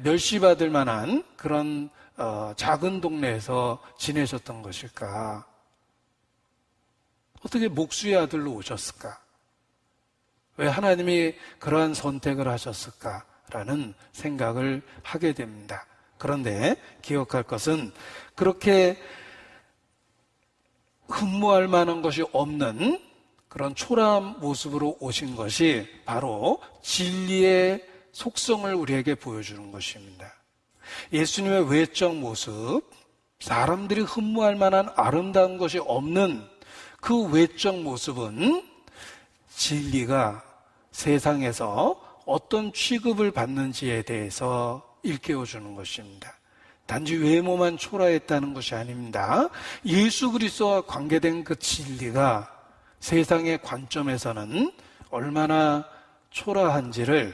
멸시받을 만한 그런 작은 동네에서 지내셨던 것일까? 어떻게 목수의 아들로 오셨을까? 왜 하나님이 그러한 선택을 하셨을까라는 생각을 하게 됩니다. 그런데 기억할 것은 그렇게 흠모할 만한 것이 없는 그런 초라한 모습으로 오신 것이 바로 진리의 속성을 우리에게 보여주는 것입니다. 예수님의 외적 모습, 사람들이 흠모할 만한 아름다운 것이 없는 그 외적 모습은 진리가 세상에서 어떤 취급을 받는지에 대해서 일깨워주는 것입니다. 단지 외모만 초라했다는 것이 아닙니다. 예수 그리스도와 관계된 그 진리가 세상의 관점에서는 얼마나 초라한지를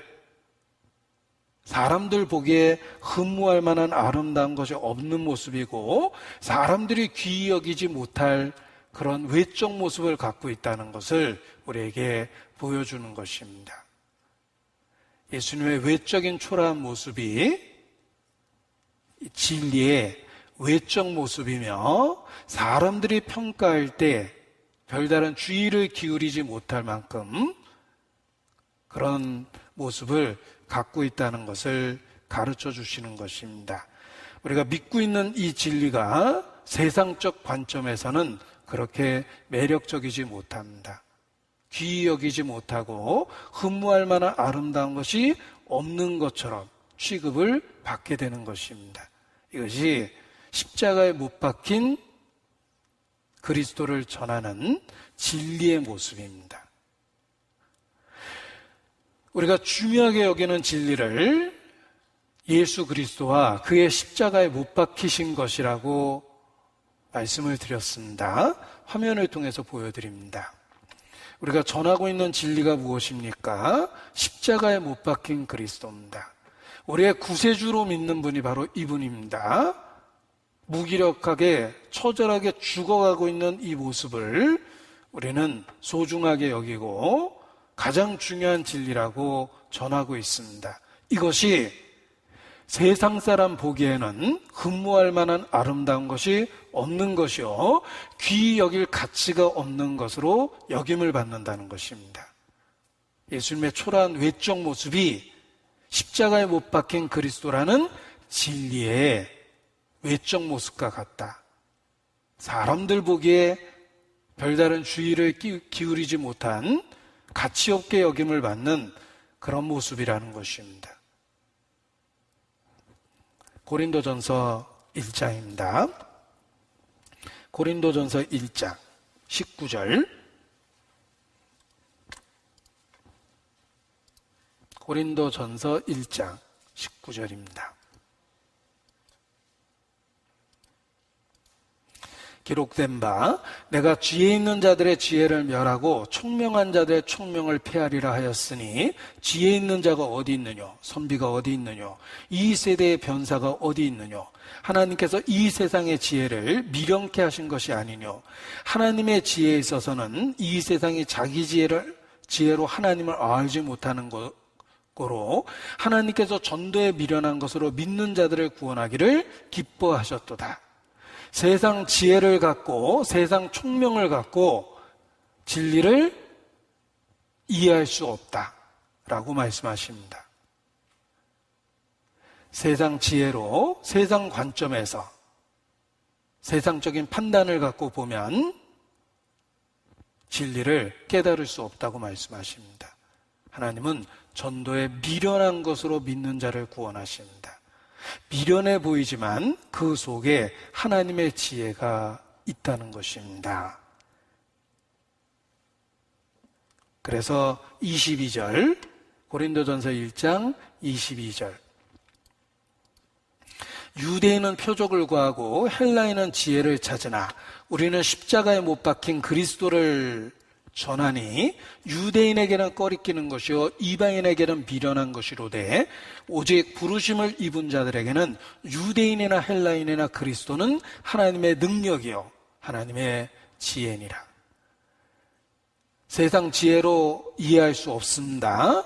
사람들 보기에 흠모할 만한 아름다운 것이 없는 모습이고 사람들이 귀히 여기지 못할 그런 외적 모습을 갖고 있다는 것을 우리에게 보여주는 것입니다. 예수님의 외적인 초라한 모습이 진리의 외적 모습이며 사람들이 평가할 때 별다른 주의를 기울이지 못할 만큼 그런 모습을 갖고 있다는 것을 가르쳐 주시는 것입니다. 우리가 믿고 있는 이 진리가 세상적 관점에서는 그렇게 매력적이지 못합니다. 귀히 여기지 못하고 흠모할 만한 아름다운 것이 없는 것처럼 취급을 받게 되는 것입니다. 이것이 십자가에 못 박힌 그리스도를 전하는 진리의 모습입니다. 우리가 중요하게 여기는 진리를 예수 그리스도와 그의 십자가에 못 박히신 것이라고 말씀을 드렸습니다. 화면을 통해서 보여드립니다. 우리가 전하고 있는 진리가 무엇입니까? 십자가에 못 박힌 그리스도입니다. 우리의 구세주로 믿는 분이 바로 이분입니다. 무기력하게 처절하게 죽어가고 있는 이 모습을 우리는 소중하게 여기고 가장 중요한 진리라고 전하고 있습니다. 이것이 세상 사람 보기에는 흠모할 만한 아름다운 것이 없는 것이요, 귀히 여길 가치가 없는 것으로 여김을 받는다는 것입니다. 예수님의 초라한 외적 모습이 십자가에 못 박힌 그리스도라는 진리의 외적 모습과 같다. 사람들 보기에 별다른 주의를 기울이지 못한 가치 없게 여김을 받는 그런 모습이라는 것입니다. 고린도전서 1장입니다. 고린도전서 1장 19절. 고린도전서 1장 19절입니다. 기록된 바 내가 지혜 있는 자들의 지혜를 멸하고 총명한 자들의 총명을 폐하리라 하였으니 지혜 있는 자가 어디 있느뇨? 선비가 어디 있느뇨? 이 세대의 변사가 어디 있느뇨? 하나님께서 이 세상의 지혜를 미련케 하신 것이 아니뇨? 하나님의 지혜에 있어서는 이 세상이 자기 지혜로 하나님을 알지 못하는 거로 하나님께서 전도에 미련한 것으로 믿는 자들을 구원하기를 기뻐하셨도다. 세상 지혜를 갖고 세상 총명을 갖고 진리를 이해할 수 없다라고 말씀하십니다. 세상 지혜로 세상 관점에서 세상적인 판단을 갖고 보면 진리를 깨달을 수 없다고 말씀하십니다. 하나님은 전도에 미련한 것으로 믿는 자를 구원하십니다. 미련해 보이지만 그 속에 하나님의 지혜가 있다는 것입니다. 그래서 22절, 고린도전서 1장 22절. 유대인은 표적을 구하고 헬라인은 지혜를 찾으나 우리는 십자가에 못 박힌 그리스도를 전하니 유대인에게는 꺼리끼는 것이요 이방인에게는 미련한 것이로되 오직 부르심을 입은 자들에게는 유대인이나 헬라인이나 그리스도는 하나님의 능력이요 하나님의 지혜니라. 세상 지혜로 이해할 수 없습니다.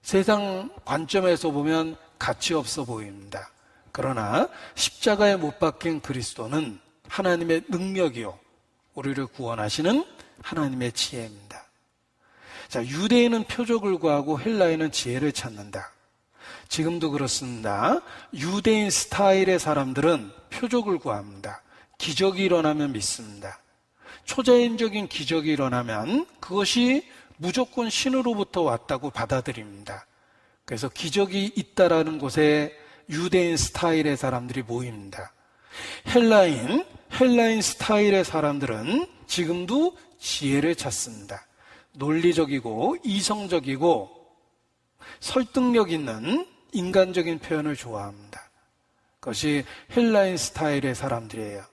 세상 관점에서 보면 가치 없어 보입니다. 그러나 십자가에 못 박힌 그리스도는 하나님의 능력이요 우리를 구원하시는 하나님의 지혜입니다. 자, 유대인은 표적을 구하고 헬라인은 지혜를 찾는다. 지금도 그렇습니다. 유대인 스타일의 사람들은 표적을 구합니다. 기적이 일어나면 믿습니다. 초자연적인 기적이 일어나면 그것이 무조건 신으로부터 왔다고 받아들입니다. 그래서 기적이 있다라는 곳에 유대인 스타일의 사람들이 모입니다. 헬라인 스타일의 사람들은 지금도 지혜를 찾습니다. 논리적이고 이성적이고 설득력 있는 인간적인 표현을 좋아합니다. 그것이 헬라인 스타일의 사람들이에요.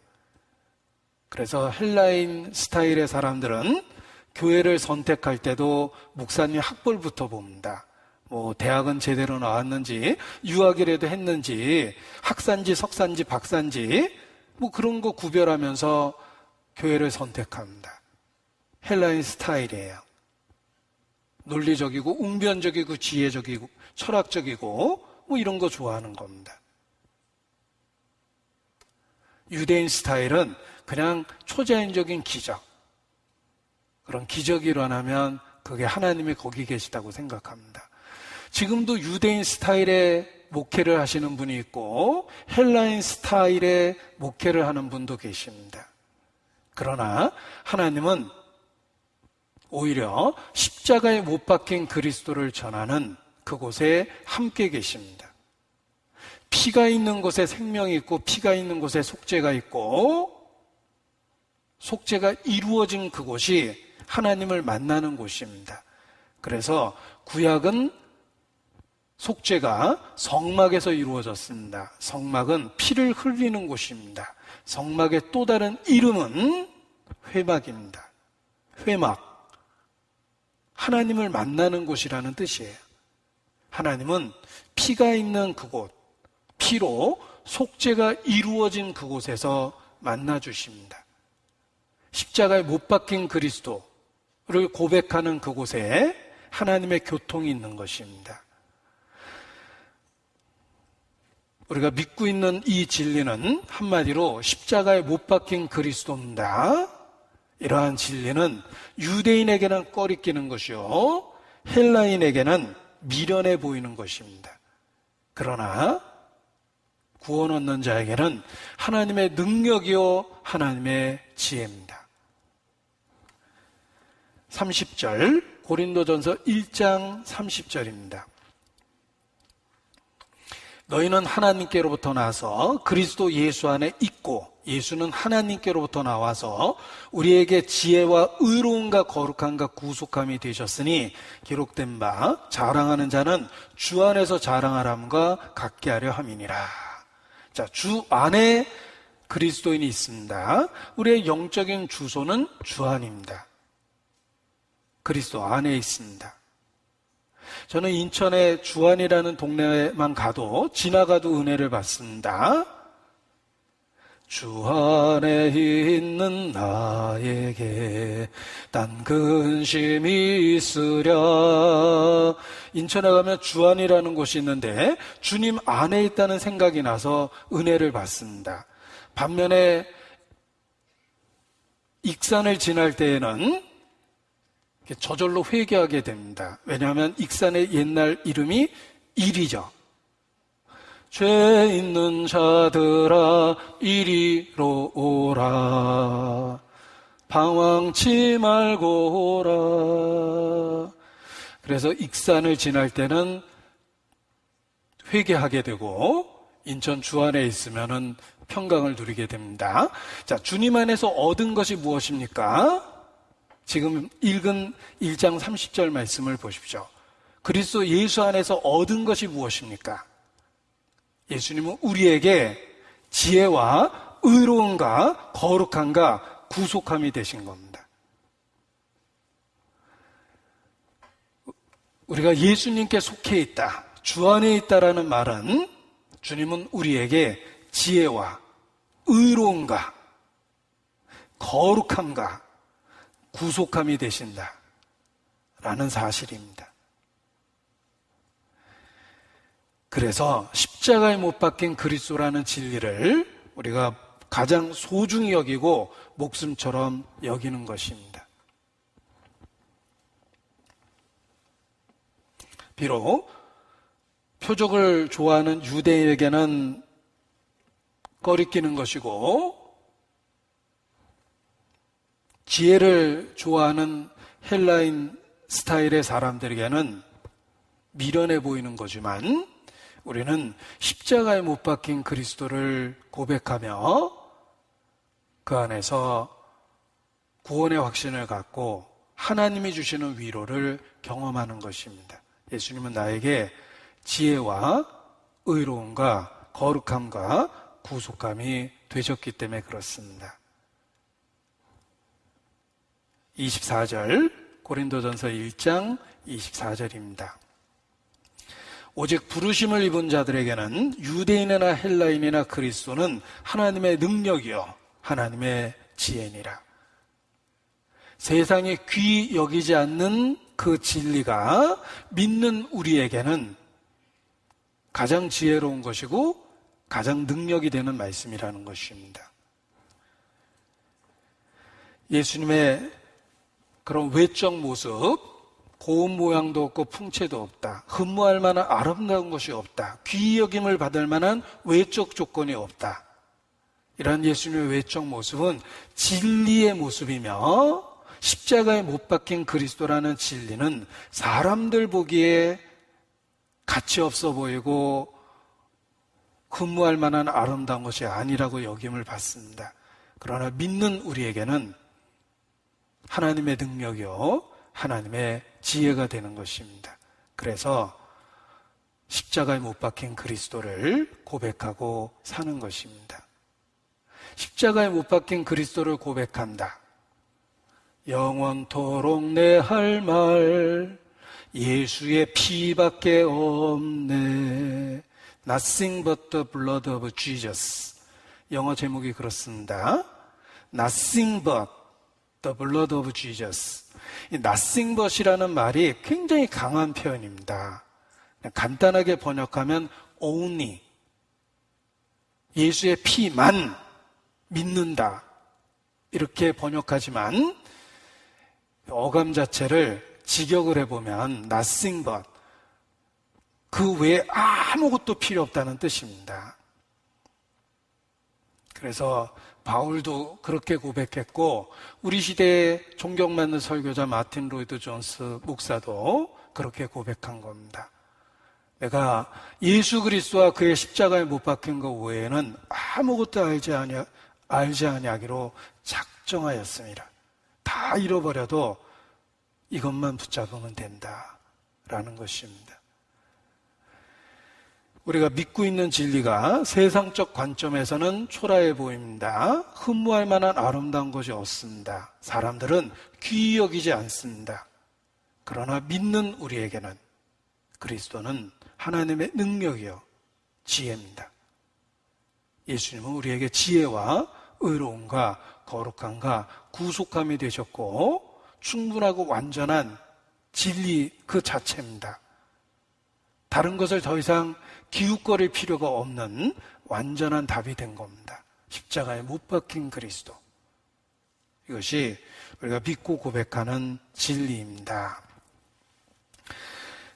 그래서 헬라인 스타일의 사람들은 교회를 선택할 때도 목사님 학벌부터 봅니다. 대학은 제대로 나왔는지, 유학이라도 했는지, 학사인지 석사인지 박사인지, 그런 거 구별하면서 교회를 선택합니다. 헬라인 스타일이에요. 논리적이고, 웅변적이고, 지혜적이고, 철학적이고, 이런 거 좋아하는 겁니다. 유대인 스타일은 그냥 초자연적인 기적. 그런 기적이 일어나면 그게 하나님이 거기 계시다고 생각합니다. 지금도 유대인 스타일의 목회를 하시는 분이 있고 헬라인 스타일의 목회를 하는 분도 계십니다. 그러나 하나님은 오히려 십자가에 못 박힌 그리스도를 전하는 그곳에 함께 계십니다. 피가 있는 곳에 생명이 있고 피가 있는 곳에 속죄가 있고 속죄가 이루어진 그곳이 하나님을 만나는 곳입니다. 그래서 구약은 속죄가 성막에서 이루어졌습니다. 성막은 피를 흘리는 곳입니다. 성막의 또 다른 이름은 회막입니다. 회막. 하나님을 만나는 곳이라는 뜻이에요. 하나님은 피가 있는 그곳, 피로 속죄가 이루어진 그곳에서 만나 주십니다. 십자가에 못 박힌 그리스도를 고백하는 그곳에 하나님의 교통이 있는 것입니다. 우리가 믿고 있는 이 진리는 한마디로 십자가에 못 박힌 그리스도입니다. 이러한 진리는 유대인에게는 꺼리끼는 것이요 헬라인에게는 미련해 보이는 것입니다. 그러나 구원 얻는 자에게는 하나님의 능력이요 하나님의 지혜입니다. 30절 고린도전서 1장 30절입니다. 너희는 하나님께로부터 나서 그리스도 예수 안에 있고 예수는 하나님께로부터 나와서 우리에게 지혜와 의로움과 거룩함과 구속함이 되셨으니 기록된 바 자랑하는 자는 주 안에서 자랑하람과 같게 하려 함이니라. 자, 주 안에 그리스도인이 있습니다. 우리의 영적인 주소는 주 안입니다. 그리스도 안에 있습니다. 저는 인천의 주안이라는 동네만 가도 지나가도 은혜를 받습니다. 주 안에 있는 나에게 딴 근심이 있으랴. 인천에 가면 주안이라는 곳이 있는데 주님 안에 있다는 생각이 나서 은혜를 받습니다. 반면에 익산을 지날 때에는 저절로 회개하게 됩니다. 왜냐하면 익산의 옛날 이름이 일이죠. 죄 있는 자들아 이리로 오라 방황치 말고 오라. 그래서 익산을 지날 때는 회개하게 되고 인천 주안에 있으면은 평강을 누리게 됩니다. 자, 주님 안에서 얻은 것이 무엇입니까? 지금 읽은 1장 30절 말씀을 보십시오. 그리스도 예수 안에서 얻은 것이 무엇입니까? 예수님은 우리에게 지혜와 의로움과 거룩함과 구속함이 되신 겁니다. 우리가 예수님께 속해 있다, 주 안에 있다라는 말은 주님은 우리에게 지혜와 의로움과 거룩함과 구속함이 되신다라는 사실입니다. 그래서 십자가에 못 박힌 그리스도라는 진리를 우리가 가장 소중히 여기고 목숨처럼 여기는 것입니다. 비록 표적을 좋아하는 유대인에게는 꺼리끼는 것이고 지혜를 좋아하는 헬라인 스타일의 사람들에게는 미련해 보이는 거지만 우리는 십자가에 못 박힌 그리스도를 고백하며 그 안에서 구원의 확신을 갖고 하나님이 주시는 위로를 경험하는 것입니다. 예수님은 나에게 지혜와 의로움과 거룩함과 구속함이 되셨기 때문에 그렇습니다. 24절 고린도전서 1장 24절입니다. 오직 부르심을 입은 자들에게는 유대인이나 헬라인이나 그리스도는 하나님의 능력이요 하나님의 지혜니라. 세상에 귀 여기지 않는 그 진리가 믿는 우리에게는 가장 지혜로운 것이고 가장 능력이 되는 말씀이라는 것입니다. 예수님의 그런 외적 모습, 고운 모양도 없고 풍채도 없다. 흠모할 만한 아름다운 것이 없다. 귀히 여김을 받을 만한 외적 조건이 없다. 이런 예수님의 외적 모습은 진리의 모습이며 십자가에 못 박힌 그리스도라는 진리는 사람들 보기에 가치 없어 보이고 흠모할 만한 아름다운 것이 아니라고 여김을 받습니다. 그러나 믿는 우리에게는 하나님의 능력이요 하나님의 지혜가 되는 것입니다. 그래서 십자가에 못 박힌 그리스도를 고백하고 사는 것입니다. 십자가에 못 박힌 그리스도를 고백한다. 영원토록 내 할 말 예수의 피밖에 없네. Nothing but the blood of Jesus. 영어 제목이 그렇습니다. Nothing but the blood of Jesus. 이 nothing but이라는 말이 굉장히 강한 표현입니다. 간단하게 번역하면 only. 예수의 피만 믿는다. 이렇게 번역하지만 어감 자체를 직역을 해보면 nothing but 그 외에 아무것도 필요 없다는 뜻입니다. 그래서 바울도 그렇게 고백했고 우리 시대의 존경받는 설교자 마틴 로이드 존스 목사도 그렇게 고백한 겁니다. 내가 예수 그리스도와 그의 십자가에 못 박힌 것 외에는 아무것도 알지 아니하기로 작정하였습니다. 다 잃어버려도 이것만 붙잡으면 된다라는 것입니다. 우리가 믿고 있는 진리가 세상적 관점에서는 초라해 보입니다. 흠모할 만한 아름다운 것이 없습니다. 사람들은 귀히 여기지 않습니다. 그러나 믿는 우리에게는 그리스도는 하나님의 능력이요 지혜입니다. 예수님은 우리에게 지혜와 의로움과 거룩함과 구속함이 되셨고 충분하고 완전한 진리 그 자체입니다. 다른 것을 더 이상 기웃거릴 필요가 없는 완전한 답이 된 겁니다. 십자가에 못 박힌 그리스도. 이것이 우리가 믿고 고백하는 진리입니다.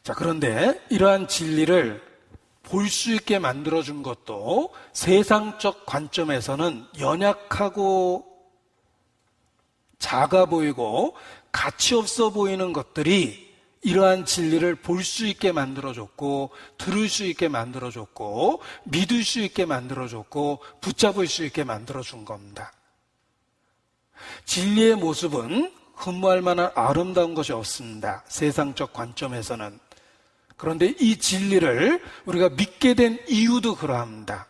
자, 그런데 이러한 진리를 볼 수 있게 만들어준 것도 세상적 관점에서는 연약하고 작아 보이고 가치 없어 보이는 것들이 이러한 진리를 볼 수 있게 만들어줬고 들을 수 있게 만들어줬고 믿을 수 있게 만들어줬고 붙잡을 수 있게 만들어준 겁니다. 진리의 모습은 흠모할 만한 아름다운 것이 없습니다. 세상적 관점에서는. 그런데 이 진리를 우리가 믿게 된 이유도 그러합니다.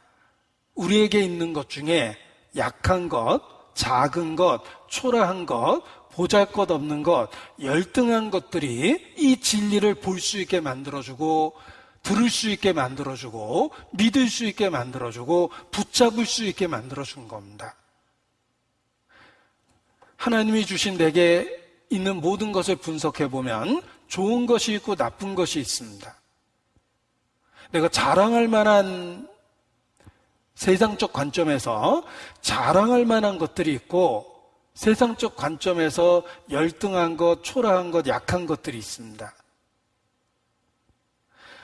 우리에게 있는 것 중에 약한 것, 작은 것, 초라한 것, 보잘것없는 것, 열등한 것들이 이 진리를 볼 수 있게 만들어주고 들을 수 있게 만들어주고 믿을 수 있게 만들어주고 붙잡을 수 있게 만들어준 겁니다. 하나님이 주신 내게 있는 모든 것을 분석해보면 좋은 것이 있고 나쁜 것이 있습니다. 내가 자랑할 만한 세상적 관점에서 자랑할 만한 것들이 있고 세상적 관점에서 열등한 것, 초라한 것, 약한 것들이 있습니다.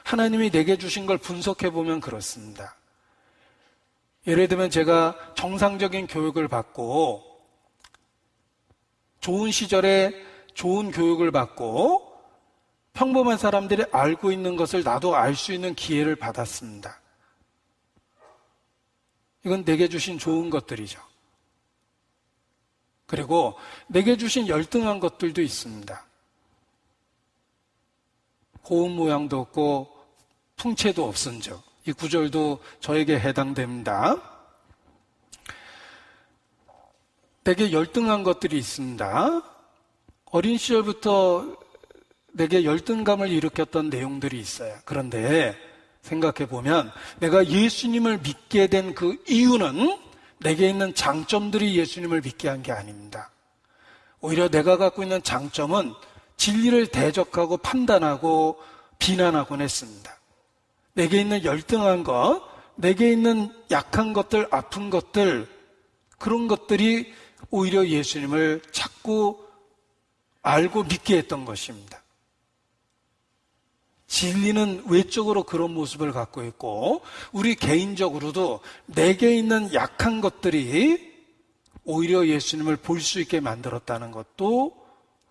하나님이 내게 주신 걸 분석해보면 그렇습니다. 예를 들면 제가 정상적인 교육을 받고 좋은 시절에 좋은 교육을 받고 평범한 사람들이 알고 있는 것을 나도 알 수 있는 기회를 받았습니다. 이건 내게 주신 좋은 것들이죠. 그리고 내게 주신 열등한 것들도 있습니다. 고운 모양도 없고 풍채도 없은즉 이 구절도 저에게 해당됩니다. 내게 열등한 것들이 있습니다. 어린 시절부터 내게 열등감을 일으켰던 내용들이 있어요. 그런데 생각해보면 내가 예수님을 믿게 된 그 이유는 내게 있는 장점들이 예수님을 믿게 한 게 아닙니다. 오히려 내가 갖고 있는 장점은 진리를 대적하고 판단하고 비난하곤 했습니다. 내게 있는 열등한 것, 내게 있는 약한 것들, 아픈 것들, 그런 것들이 오히려 예수님을 자꾸 알고 믿게 했던 것입니다. 진리는 외적으로 그런 모습을 갖고 있고 우리 개인적으로도 내게 있는 약한 것들이 오히려 예수님을 볼 수 있게 만들었다는 것도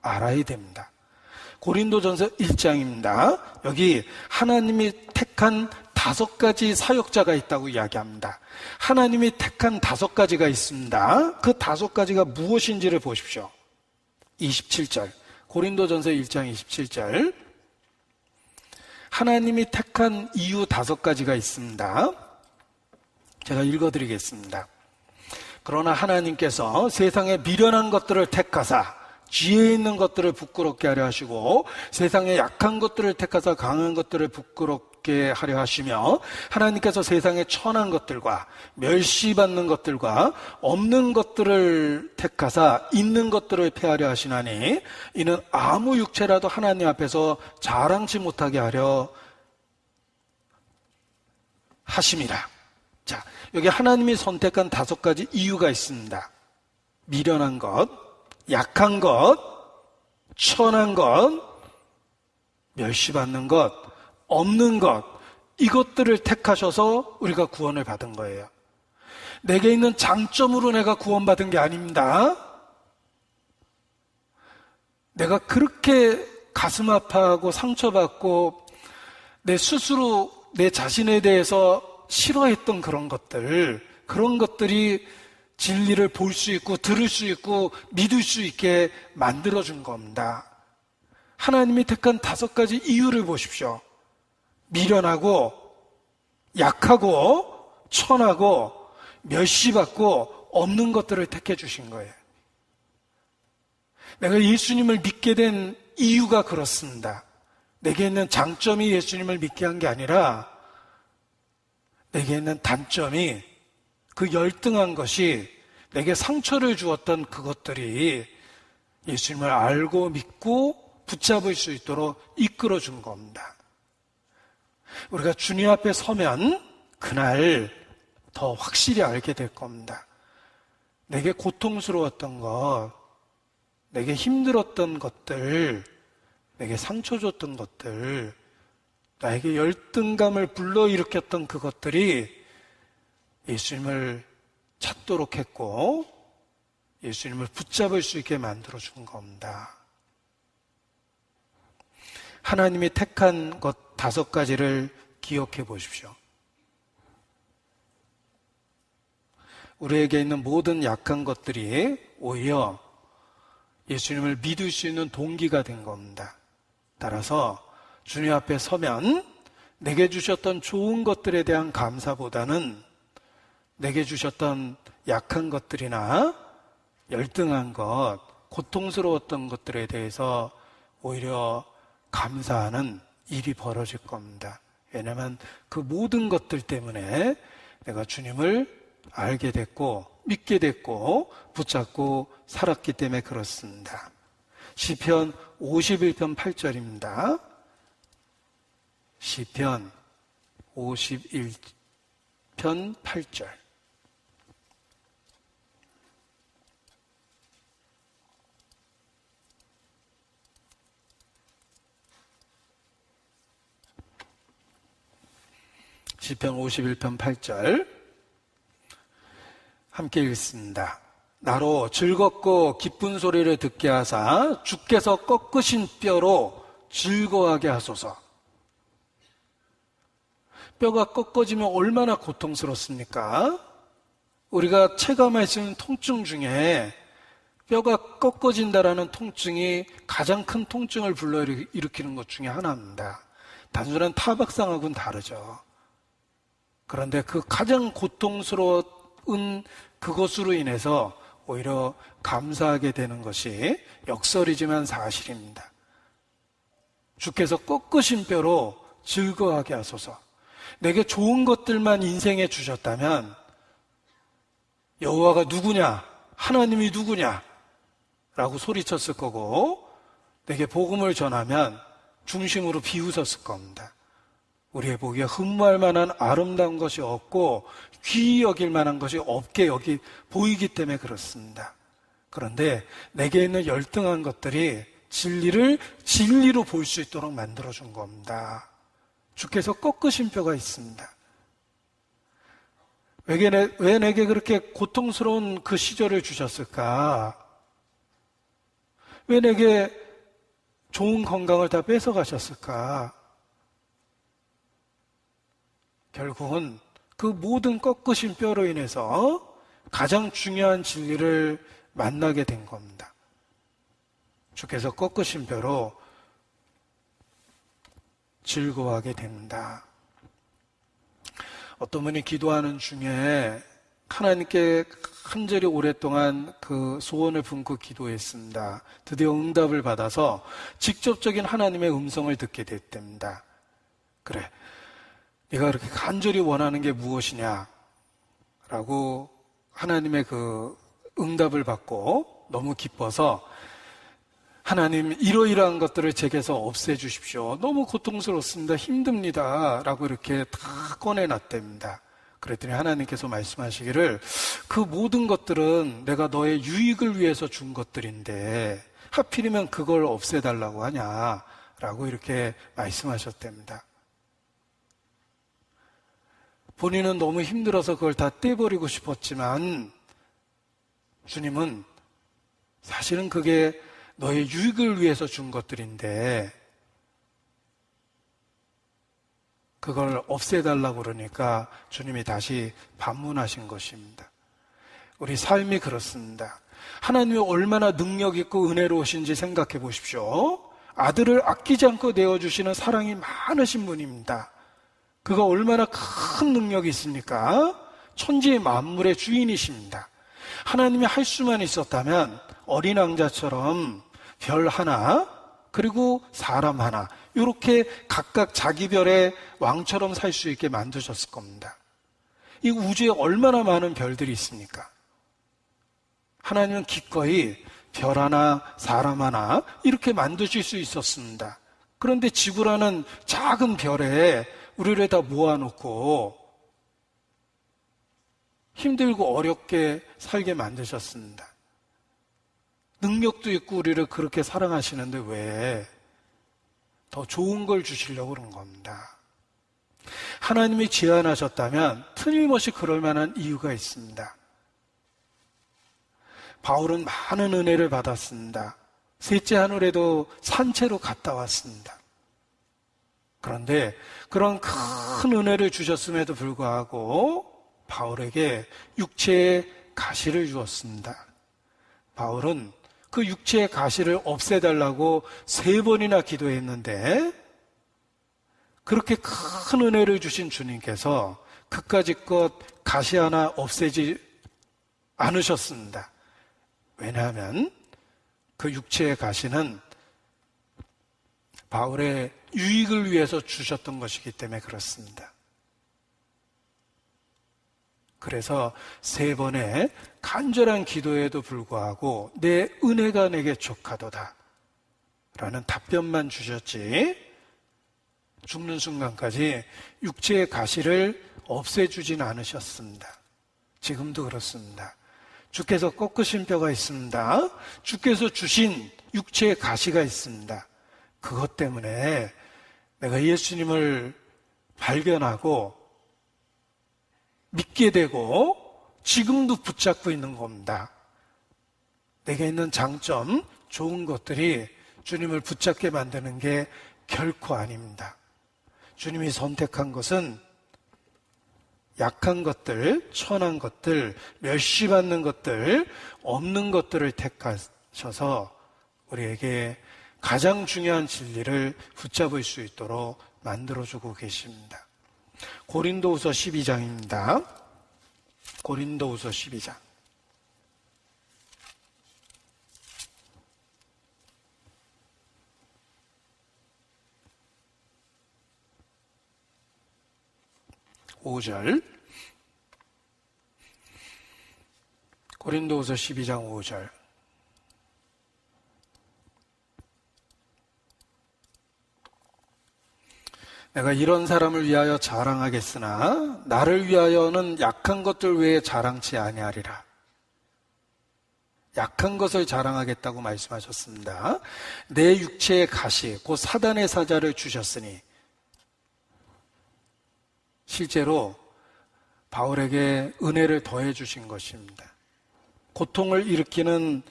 알아야 됩니다. 고린도전서 1장입니다. 여기 하나님이 택한 5가지 사역자가 있다고 이야기합니다. 하나님이 택한 5가지가 있습니다. 그 5가지가 무엇인지를 보십시오. 27절, 고린도전서 1장 27절. 하나님이 택한 이유 5가지가 있습니다. 제가 읽어드리겠습니다. 그러나 하나님께서 세상에 미련한 것들을 택하사 지혜 있는 것들을 부끄럽게 하려 하시고 세상에 약한 것들을 택하사 강한 것들을 부끄럽게 하려 하시며 하나님께서 세상에 천한 것들과 멸시받는 것들과 없는 것들을 택하사 있는 것들을 폐하려 하시나니 이는 아무 육체라도 하나님 앞에서 자랑치 못하게 하려 하심이라. 자, 여기 하나님이 선택한 5가지 이유가 있습니다. 미련한 것, 약한 것, 천한 것, 멸시받는 것, 없는 것, 이것들을 택하셔서 우리가 구원을 받은 거예요. 내게 있는 장점으로 내가 구원받은 게 아닙니다. 내가 그렇게 가슴 아파하고 상처받고 내 스스로 내 자신에 대해서 싫어했던 그런 것들이 진리를 볼 수 있고 들을 수 있고 믿을 수 있게 만들어준 겁니다. 하나님이 택한 5가지 이유를 보십시오. 미련하고 약하고 천하고 멸시받고 없는 것들을 택해 주신 거예요. 내가 예수님을 믿게 된 이유가 그렇습니다. 내게 있는 장점이 예수님을 믿게 한 게 아니라 내게 있는 단점이 그 열등한 것이 내게 상처를 주었던 그것들이 예수님을 알고 믿고 붙잡을 수 있도록 이끌어 준 겁니다. 우리가 주님 앞에 서면 그날 더 확실히 알게 될 겁니다. 내게 고통스러웠던 것, 내게 힘들었던 것들, 내게 상처 줬던 것들, 나에게 열등감을 불러일으켰던 그것들이 예수님을 찾도록 했고 예수님을 붙잡을 수 있게 만들어준 겁니다. 하나님이 택한 것 5가지를 기억해 보십시오. 우리에게 있는 모든 약한 것들이 오히려 예수님을 믿을 수 있는 동기가 된 겁니다. 따라서 주님 앞에 서면 내게 주셨던 좋은 것들에 대한 감사보다는 내게 주셨던 약한 것들이나 열등한 것, 고통스러웠던 것들에 대해서 오히려 감사하는 일이 벌어질 겁니다. 왜냐하면 그 모든 것들 때문에 내가 주님을 알게 됐고 믿게 됐고 붙잡고 살았기 때문에 그렇습니다. 시편 51편 8절입니다. 시편 51편 8절. 시편 51편 8절 함께 읽습니다. 나로 즐겁고 기쁜 소리를 듣게 하사 주께서 꺾으신 뼈로 즐거워하게 하소서. 뼈가 꺾어지면 얼마나 고통스럽습니까? 우리가 체감할 수 있는 통증 중에 뼈가 꺾어진다라는 통증이 가장 큰 통증을 불러일으키는 것 중에 하나입니다. 단순한 타박상하고는 다르죠. 그런데 그 가장 고통스러운 그것으로 인해서 오히려 감사하게 되는 것이 역설이지만 사실입니다. 주께서 꺾으신 뼈로 즐거워하게 하소서. 내게 좋은 것들만 인생에 주셨다면 여호와가 누구냐? 하나님이 누구냐? 라고 소리쳤을 거고 내게 복음을 전하면 중심으로 비웃었을 겁니다. 우리의 보기에 흠모할 만한 아름다운 것이 없고 귀히 여길 만한 것이 없게 보이기 때문에 그렇습니다. 그런데 내게 있는 열등한 것들이 진리를 진리로 볼 수 있도록 만들어준 겁니다. 주께서 꺾으신 뼈가 있습니다. 왜 내게 그렇게 고통스러운 그 시절을 주셨을까? 왜 내게 좋은 건강을 다 뺏어가셨을까? 결국은 그 모든 꺾으신 뼈로 인해서 가장 중요한 진리를 만나게 된 겁니다. 주께서 꺾으신 뼈로 즐거워하게 된다. 어떤 분이 기도하는 중에 하나님께 간절히 오랫동안 그 소원을 품고 기도했습니다. 드디어 응답을 받아서 직접적인 하나님의 음성을 듣게 됐답니다. 그래, 네가 그렇게 간절히 원하는 게 무엇이냐? 라고 하나님의 그 응답을 받고 너무 기뻐서 하나님, 이러이러한 것들을 제게서 없애주십시오. 너무 고통스럽습니다. 힘듭니다. 라고 이렇게 다 꺼내놨답니다. 그랬더니 하나님께서 말씀하시기를 그 모든 것들은 내가 너의 유익을 위해서 준 것들인데 하필이면 그걸 없애달라고 하냐? 라고 이렇게 말씀하셨답니다. 본인은 너무 힘들어서 그걸 다 떼버리고 싶었지만 주님은 사실은 그게 너의 유익을 위해서 준 것들인데 그걸 없애달라고 그러니까 주님이 다시 반문하신 것입니다. 우리 삶이 그렇습니다. 하나님이 얼마나 능력 있고 은혜로우신지 생각해 보십시오. 아들을 아끼지 않고 내어주시는 사랑이 많으신 분입니다. 그가 얼마나 큰 능력이 있습니까? 천지 만물의 주인이십니다. 하나님이 할 수만 있었다면 어린 왕자처럼 별 하나 그리고 사람 하나 이렇게 각각 자기 별의 왕처럼 살 수 있게 만드셨을 겁니다. 이 우주에 얼마나 많은 별들이 있습니까? 하나님은 기꺼이 별 하나 사람 하나 이렇게 만드실 수 있었습니다. 그런데 지구라는 작은 별에 우리를 다 모아놓고 힘들고 어렵게 살게 만드셨습니다. 능력도 있고 우리를 그렇게 사랑하시는데 왜 더 좋은 걸 주시려고 그런 겁니다. 하나님이 제안하셨다면 틀림없이 그럴 만한 이유가 있습니다. 바울은 많은 은혜를 받았습니다. 셋째 하늘에도 산채로 갔다 왔습니다. 그런데 그런 큰 은혜를 주셨음에도 불구하고 바울에게 육체의 가시를 주었습니다. 바울은 그 육체의 가시를 없애달라고 3번이나 기도했는데 그렇게 큰 은혜를 주신 주님께서 그까짓 가시 하나 없애지 않으셨습니다. 왜냐하면 그 육체의 가시는 바울의 유익을 위해서 주셨던 것이기 때문에 그렇습니다. 그래서 3번의 간절한 기도에도 불구하고 내 은혜가 내게 족하도다 라는 답변만 주셨지 죽는 순간까지 육체의 가시를 없애주진 않으셨습니다. 지금도 그렇습니다. 주께서 꺾으신 뼈가 있습니다. 주께서 주신 육체의 가시가 있습니다. 그것 때문에 내가 예수님을 발견하고 믿게 되고 지금도 붙잡고 있는 겁니다. 내게 있는 장점, 좋은 것들이 주님을 붙잡게 만드는 게 결코 아닙니다. 주님이 선택한 것은 약한 것들, 천한 것들, 멸시받는 것들, 없는 것들을 택하셔서 우리에게 가장 중요한 진리를 붙잡을 수 있도록 만들어주고 계십니다. 고린도후서 12장입니다. 고린도후서 12장. (5절) 고린도후서 12장 5절. 내가 이런 사람을 위하여 자랑하겠으나 나를 위하여는 약한 것들 외에 자랑치 아니하리라. 약한 것을 자랑하겠다고 말씀하셨습니다. 내 육체의 가시, 곧 사단의 사자를 주셨으니, 실제로 바울에게 은혜를 더해 주신 것입니다. 고통을 일으키는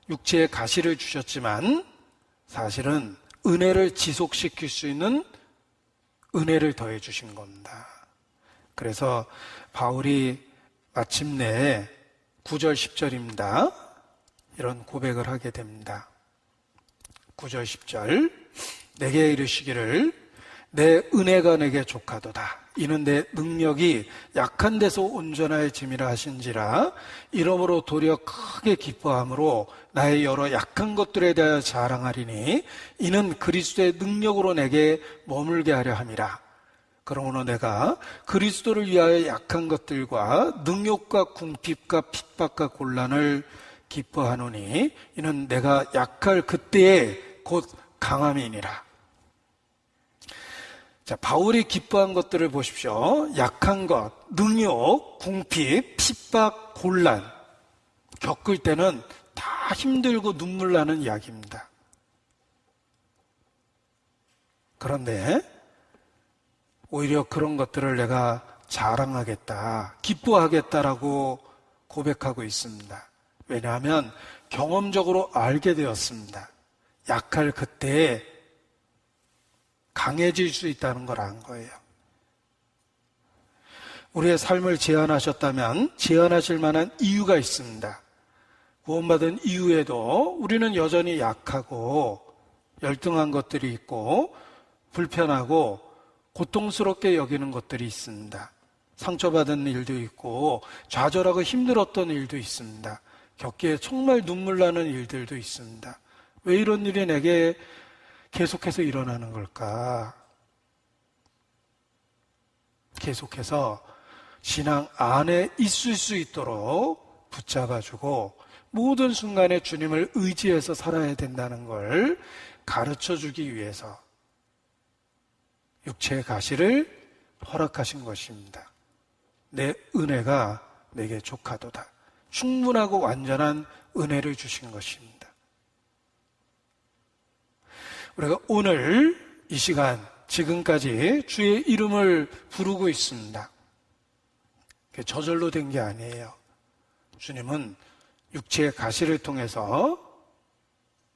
육체의 가시를 주셨지만 사실은 은혜를 지속시킬 수 있는 은혜를 더해 주신 겁니다. 그래서 바울이 마침내 9절 10절입니다. 이런 고백을 하게 됩니다. 9절 10절 내게 이르시기를 내 은혜가 내게 족하도다. 이는 내 능력이 약한 데서 온전하여짐이라 하신지라. 이러므로 도리어 크게 기뻐함으로 나의 여러 약한 것들에 대하여 자랑하리니 이는 그리스도의 능력으로 내게 머물게 하려 함이라. 그러므로 내가 그리스도를 위하여 약한 것들과 능욕과 궁핍과 핍박과 곤란을 기뻐하노니 이는 내가 약할 그때에 곧 강함이니라. 자, 바울이 기뻐한 것들을 보십시오. 약한 것, 능욕, 궁핍, 핍박, 곤란 겪을 때는 다 힘들고 눈물 나는 이야기입니다. 그런데 오히려 그런 것들을 내가 자랑하겠다, 기뻐하겠다라고 고백하고 있습니다. 왜냐하면 경험적으로 알게 되었습니다. 약할 그때에 강해질 수 있다는 걸 안 거예요. 우리의 삶을 제한하셨다면 제한하실 만한 이유가 있습니다. 구원받은 이후에도 우리는 여전히 약하고 열등한 것들이 있고 불편하고 고통스럽게 여기는 것들이 있습니다. 상처받은 일도 있고 좌절하고 힘들었던 일도 있습니다. 겪기에 정말 눈물 나는 일들도 있습니다. 왜 이런 일이 내게 계속해서 일어나는 걸까? 계속해서 신앙 안에 있을 수 있도록 붙잡아주고 모든 순간에 주님을 의지해서 살아야 된다는 걸 가르쳐주기 위해서 육체의 가시를 허락하신 것입니다. 내 은혜가 내게 족하도다. 충분하고 완전한 은혜를 주신 것입니다. 우리가 오늘 이 시간 지금까지 주의 이름을 부르고 있습니다. 그게 저절로 된 게 아니에요. 주님은 육체의 가시를 통해서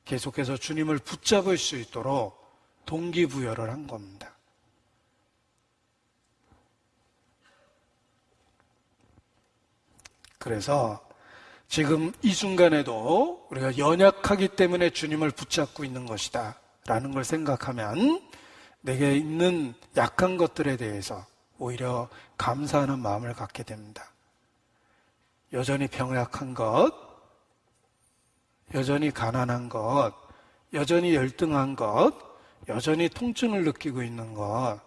계속해서 주님을 붙잡을 수 있도록 동기부여를 한 겁니다. 그래서 지금 이 순간에도 우리가 연약하기 때문에 주님을 붙잡고 있는 것이다 라는 걸 생각하면 내게 있는 약한 것들에 대해서 오히려 감사하는 마음을 갖게 됩니다. 여전히 병약한 것, 여전히 가난한 것, 여전히 열등한 것, 여전히 통증을 느끼고 있는 것,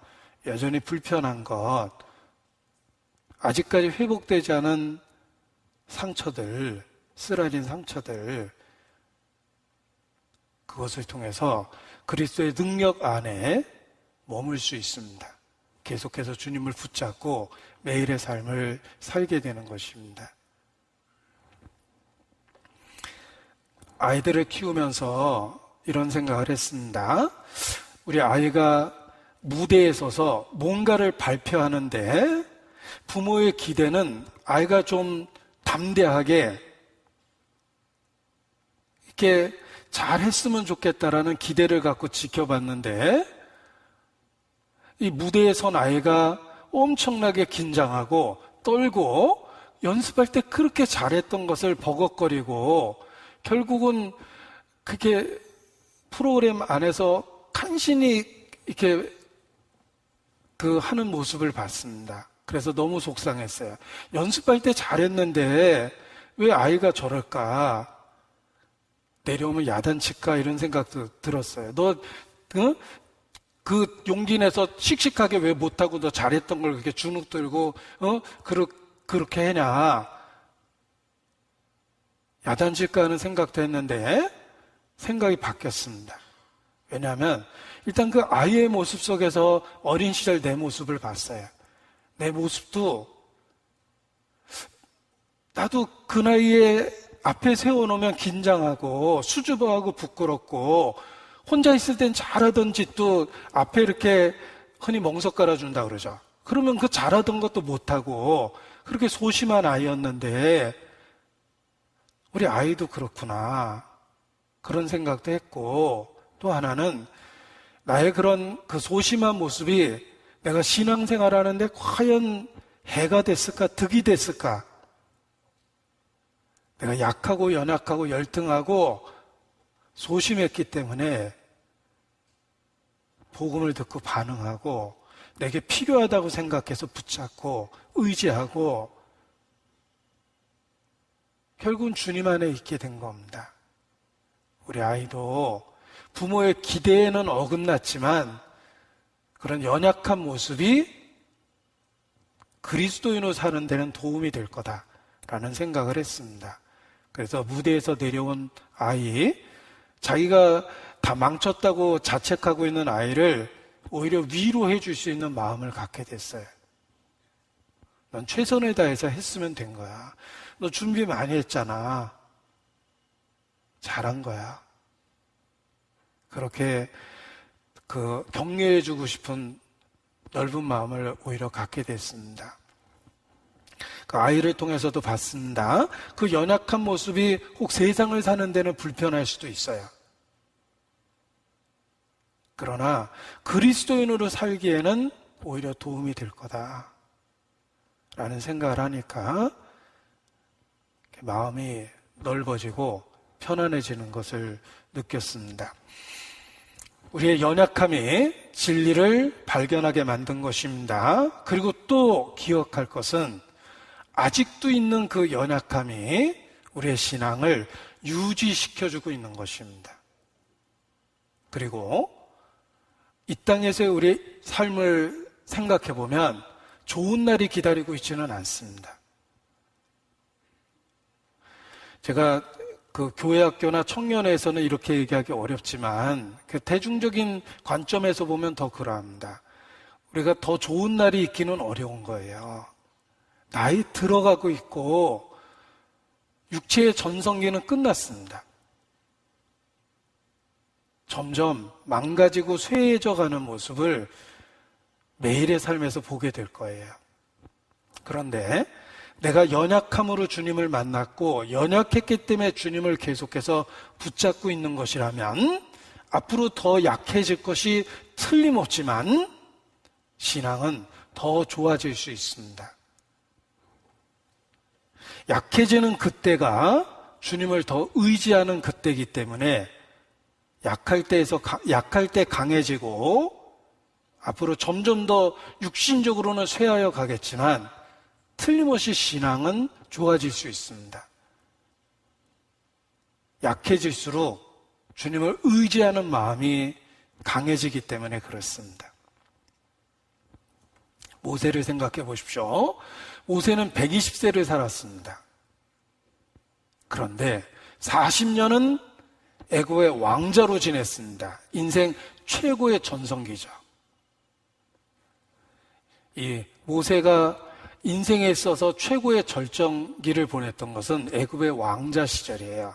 여전히 불편한 것, 아직까지 회복되지 않은 상처들, 쓰라린 상처들, 그것을 통해서 그리스도의 능력 안에 머물 수 있습니다. 계속해서 주님을 붙잡고 매일의 삶을 살게 되는 것입니다. 아이들을 키우면서 이런 생각을 했습니다. 우리 아이가 무대에 서서 뭔가를 발표하는데 부모의 기대는 아이가 좀 담대하게 이렇게 잘했으면 좋겠다라는 기대를 갖고 지켜봤는데 이 무대에 선 아이가 엄청나게 긴장하고 떨고 연습할 때 그렇게 잘했던 것을 버벅거리고 결국은 그게 프로그램 안에서 간신히 이렇게 하는 모습을 봤습니다. 그래서 너무 속상했어요. 연습할 때 잘했는데 왜 아이가 저럴까? 내려오면 야단칠까? 이런 생각도 들었어요. 너 그 용기 내서 씩씩하게 왜 못하고 너 잘했던 걸 그렇게 주눅 들고 그렇게 해냐? 야단칠까 하는 생각도 했는데 생각이 바뀌었습니다. 왜냐하면 일단 그 아이의 모습 속에서 어린 시절 내 모습을 봤어요. 내 모습도 나도 그 나이에 앞에 세워놓으면 긴장하고 수줍어하고 부끄럽고 혼자 있을 땐 잘하던 짓도 앞에 이렇게 흔히 멍석 깔아준다 그러죠. 그러면 그 잘하던 것도 못하고 그렇게 소심한 아이였는데 우리 아이도 그렇구나 그런 생각도 했고, 또 하나는 나의 그런 그 소심한 모습이 내가 신앙생활 하는데 과연 해가 됐을까 득이 됐을까. 내가 약하고 연약하고 열등하고 소심했기 때문에 복음을 듣고 반응하고 내게 필요하다고 생각해서 붙잡고 의지하고 결국은 주님 안에 있게 된 겁니다. 우리 아이도 부모의 기대에는 어긋났지만 그런 연약한 모습이 그리스도인으로 사는 데는 도움이 될 거다라는 생각을 했습니다. 그래서 무대에서 내려온 아이, 자기가 다 망쳤다고 자책하고 있는 아이를 오히려 위로해 줄 수 있는 마음을 갖게 됐어요. 넌 최선을 다해서 했으면 된 거야. 너 준비 많이 했잖아. 잘한 거야. 그렇게 격려해 주고 싶은 넓은 마음을 오히려 갖게 됐습니다. 그 아이를 통해서도 봤습니다. 그 연약한 모습이 혹 세상을 사는 데는 불편할 수도 있어요. 그러나 그리스도인으로 살기에는 오히려 도움이 될 거다라는 생각을 하니까 마음이 넓어지고 편안해지는 것을 느꼈습니다. 우리의 연약함이 진리를 발견하게 만든 것입니다. 그리고 또 기억할 것은 아직도 있는 그 연약함이 우리의 신앙을 유지시켜주고 있는 것입니다. 그리고 이 땅에서의 우리의 삶을 생각해 보면 좋은 날이 기다리고 있지는 않습니다. 제가 그 교회학교나 청년회에서는 이렇게 얘기하기 어렵지만 그 대중적인 관점에서 보면 더 그러합니다. 우리가 더 좋은 날이 있기는 어려운 거예요. 나이 들어가고 있고 육체의 전성기는 끝났습니다. 점점 망가지고 쇠해져가는 모습을 매일의 삶에서 보게 될 거예요. 그런데 내가 연약함으로 주님을 만났고 연약했기 때문에 주님을 계속해서 붙잡고 있는 것이라면 앞으로 더 약해질 것이 틀림없지만 신앙은 더 좋아질 수 있습니다. 약해지는 그때가 주님을 더 의지하는 그때이기 때문에 약할 때 강해지고 앞으로 점점 더 육신적으로는 쇠하여 가겠지만 틀림없이 신앙은 좋아질 수 있습니다. 약해질수록 주님을 의지하는 마음이 강해지기 때문에 그렇습니다. 모세를 생각해 보십시오. 모세는 120세를 살았습니다. 그런데 40년은 애굽의 왕자로 지냈습니다. 인생 최고의 전성기죠. 이 모세가 인생에 있어서 최고의 절정기를 보냈던 것은 애굽의 왕자 시절이에요.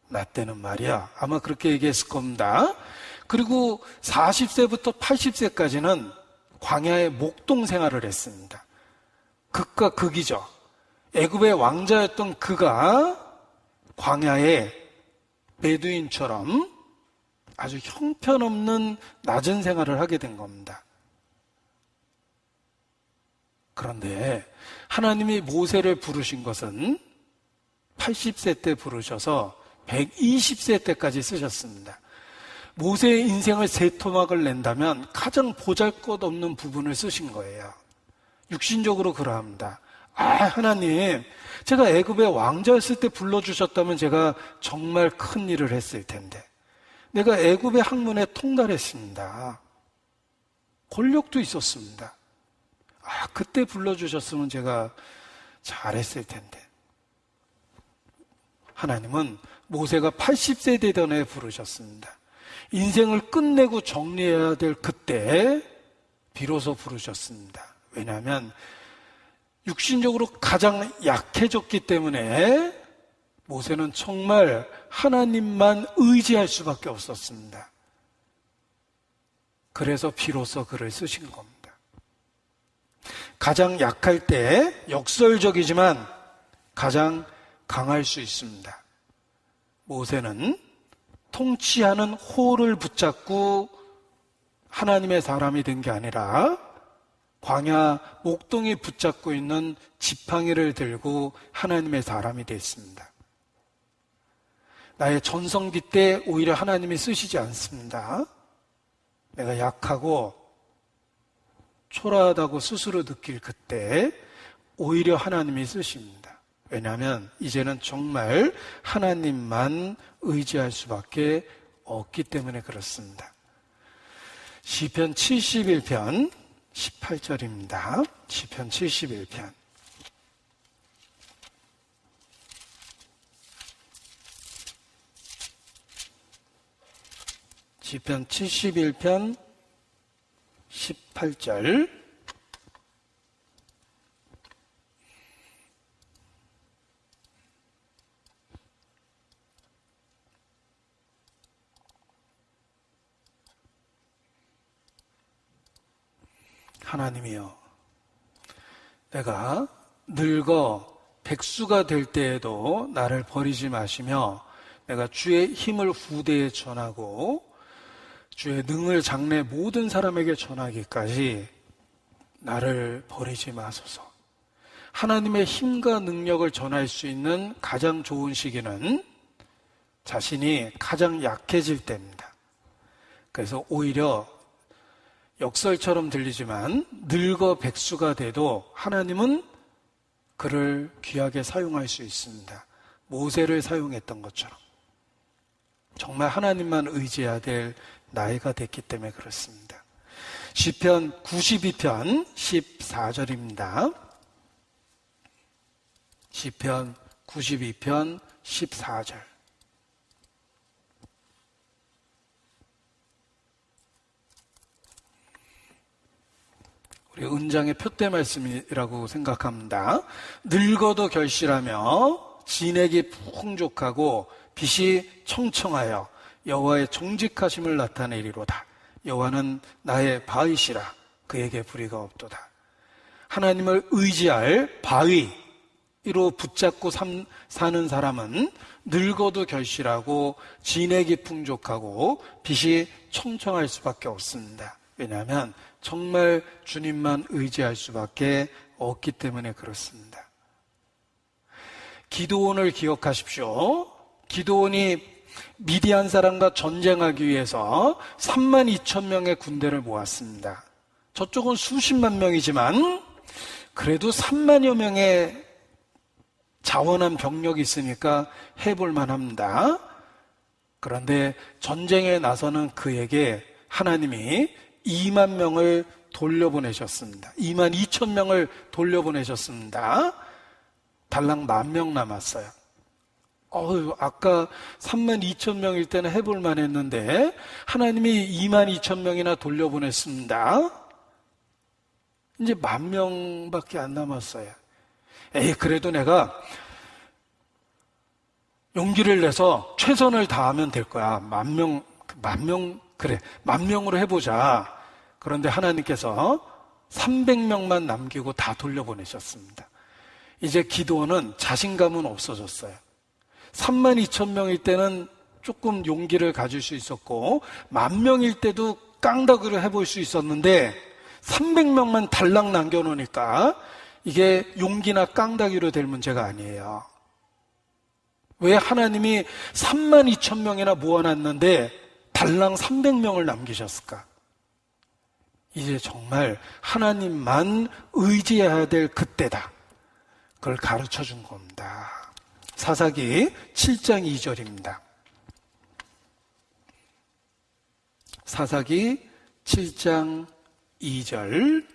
나 때는 말이야. 아마 그렇게 얘기했을 겁니다. 그리고 40세부터 80세까지는 광야의 목동 생활을 했습니다. 극과 극이죠. 애굽의 왕자였던 그가 광야에 베두인처럼 아주 형편없는 낮은 생활을 하게 된 겁니다. 그런데 하나님이 모세를 부르신 것은 80세 때 부르셔서 120세 때까지 쓰셨습니다. 모세의 인생을 세 토막을 낸다면 가장 보잘것없는 부분을 쓰신 거예요. 육신적으로 그러합니다. 하나님, 제가 애굽의 왕자였을 때 불러주셨다면 제가 정말 큰 일을 했을 텐데 내가 애굽의 학문에 통달했습니다. 권력도 있었습니다. 그때 불러주셨으면 제가 잘했을 텐데. 하나님은 모세가 80세 되던 해 부르셨습니다. 인생을 끝내고 정리해야 될 그때 비로소 부르셨습니다. 왜냐하면 육신적으로 가장 약해졌기 때문에 모세는 정말 하나님만 의지할 수밖에 없었습니다. 그래서 비로소 글을 쓰신 겁니다. 가장 약할 때 역설적이지만 가장 강할 수 있습니다. 모세는 통치하는 호를 붙잡고 하나님의 사람이 된 게 아니라 광야 목동이 붙잡고 있는 지팡이를 들고 하나님의 사람이 됐습니다. 나의 전성기 때 오히려 하나님이 쓰시지 않습니다. 내가 약하고 초라하다고 스스로 느낄 그때 오히려 하나님이 쓰십니다. 왜냐하면 이제는 정말 하나님만 의지할 수밖에 없기 때문에 그렇습니다. 시편 71편 18절입니다. 시편 71편. 시편 71편 18절. 하나님이여, 내가 늙어 백수가 될 때에도 나를 버리지 마시며 내가 주의 힘을 후대에 전하고 주의 능을 장래 모든 사람에게 전하기까지 나를 버리지 마소서. 하나님의 힘과 능력을 전할 수 있는 가장 좋은 시기는 자신이 가장 약해질 때입니다. 그래서 오히려 역설처럼 들리지만 늙어 백수가 돼도 하나님은 그를 귀하게 사용할 수 있습니다. 모세를 사용했던 것처럼 정말 하나님만 의지해야 될 나이가 됐기 때문에 그렇습니다. 시편 92편 14절입니다. 시편 92편 14절. 우리 은장의 표대 말씀이라고 생각합니다. 늙어도 결실하며 진액이 풍족하고 빛이 청청하여 여호와의 정직하심을 나타내리로다. 여호와는 나의 바위시라 그에게 불의가 없도다. 하나님을 의지할 바위로 붙잡고 사는 사람은 늙어도 결실하고 진액이 풍족하고 빛이 청청할 수밖에 없습니다. 왜냐하면 정말 주님만 의지할 수밖에 없기 때문에 그렇습니다. 기드온을 기억하십시오. 기드온이 미디안 사람과 전쟁하기 위해서 32,000명의 군대를 모았습니다. 저쪽은 수십만 명이지만 그래도 3만여 명의 자원한 병력이 있으니까 해볼 만합니다. 그런데 전쟁에 나서는 그에게 하나님이 2만 명을 돌려보내셨습니다. 2만 2천 명을 돌려보내셨습니다. 달랑 10,000명 남았어요. 아까 3만 2천 명일 때는 해볼 만했는데 하나님이 2만 2천 명이나 돌려보냈습니다. 이제 10,000명밖에 안 남았어요. 그래도 내가 용기를 내서 최선을 다하면 될 거야. 10,000명, 그래, 10,000명으로 해보자. 그런데 하나님께서 300명만 남기고 다 돌려보내셨습니다. 이제 기드온은 자신감은 없어졌어요. 32,000명일 때는 조금 용기를 가질 수 있었고 10,000명일 때도 깡다구를 해볼 수 있었는데 300명만 달랑 남겨놓으니까 이게 용기나 깡다기로 될 문제가 아니에요. 왜 하나님이 32,000명이나 모아놨는데 달랑 300명을 남기셨을까? 이제 정말 하나님만 의지해야 될 그때다. 그걸 가르쳐 준 겁니다. 사사기 7장 2절입니다. 사사기 7장 2절.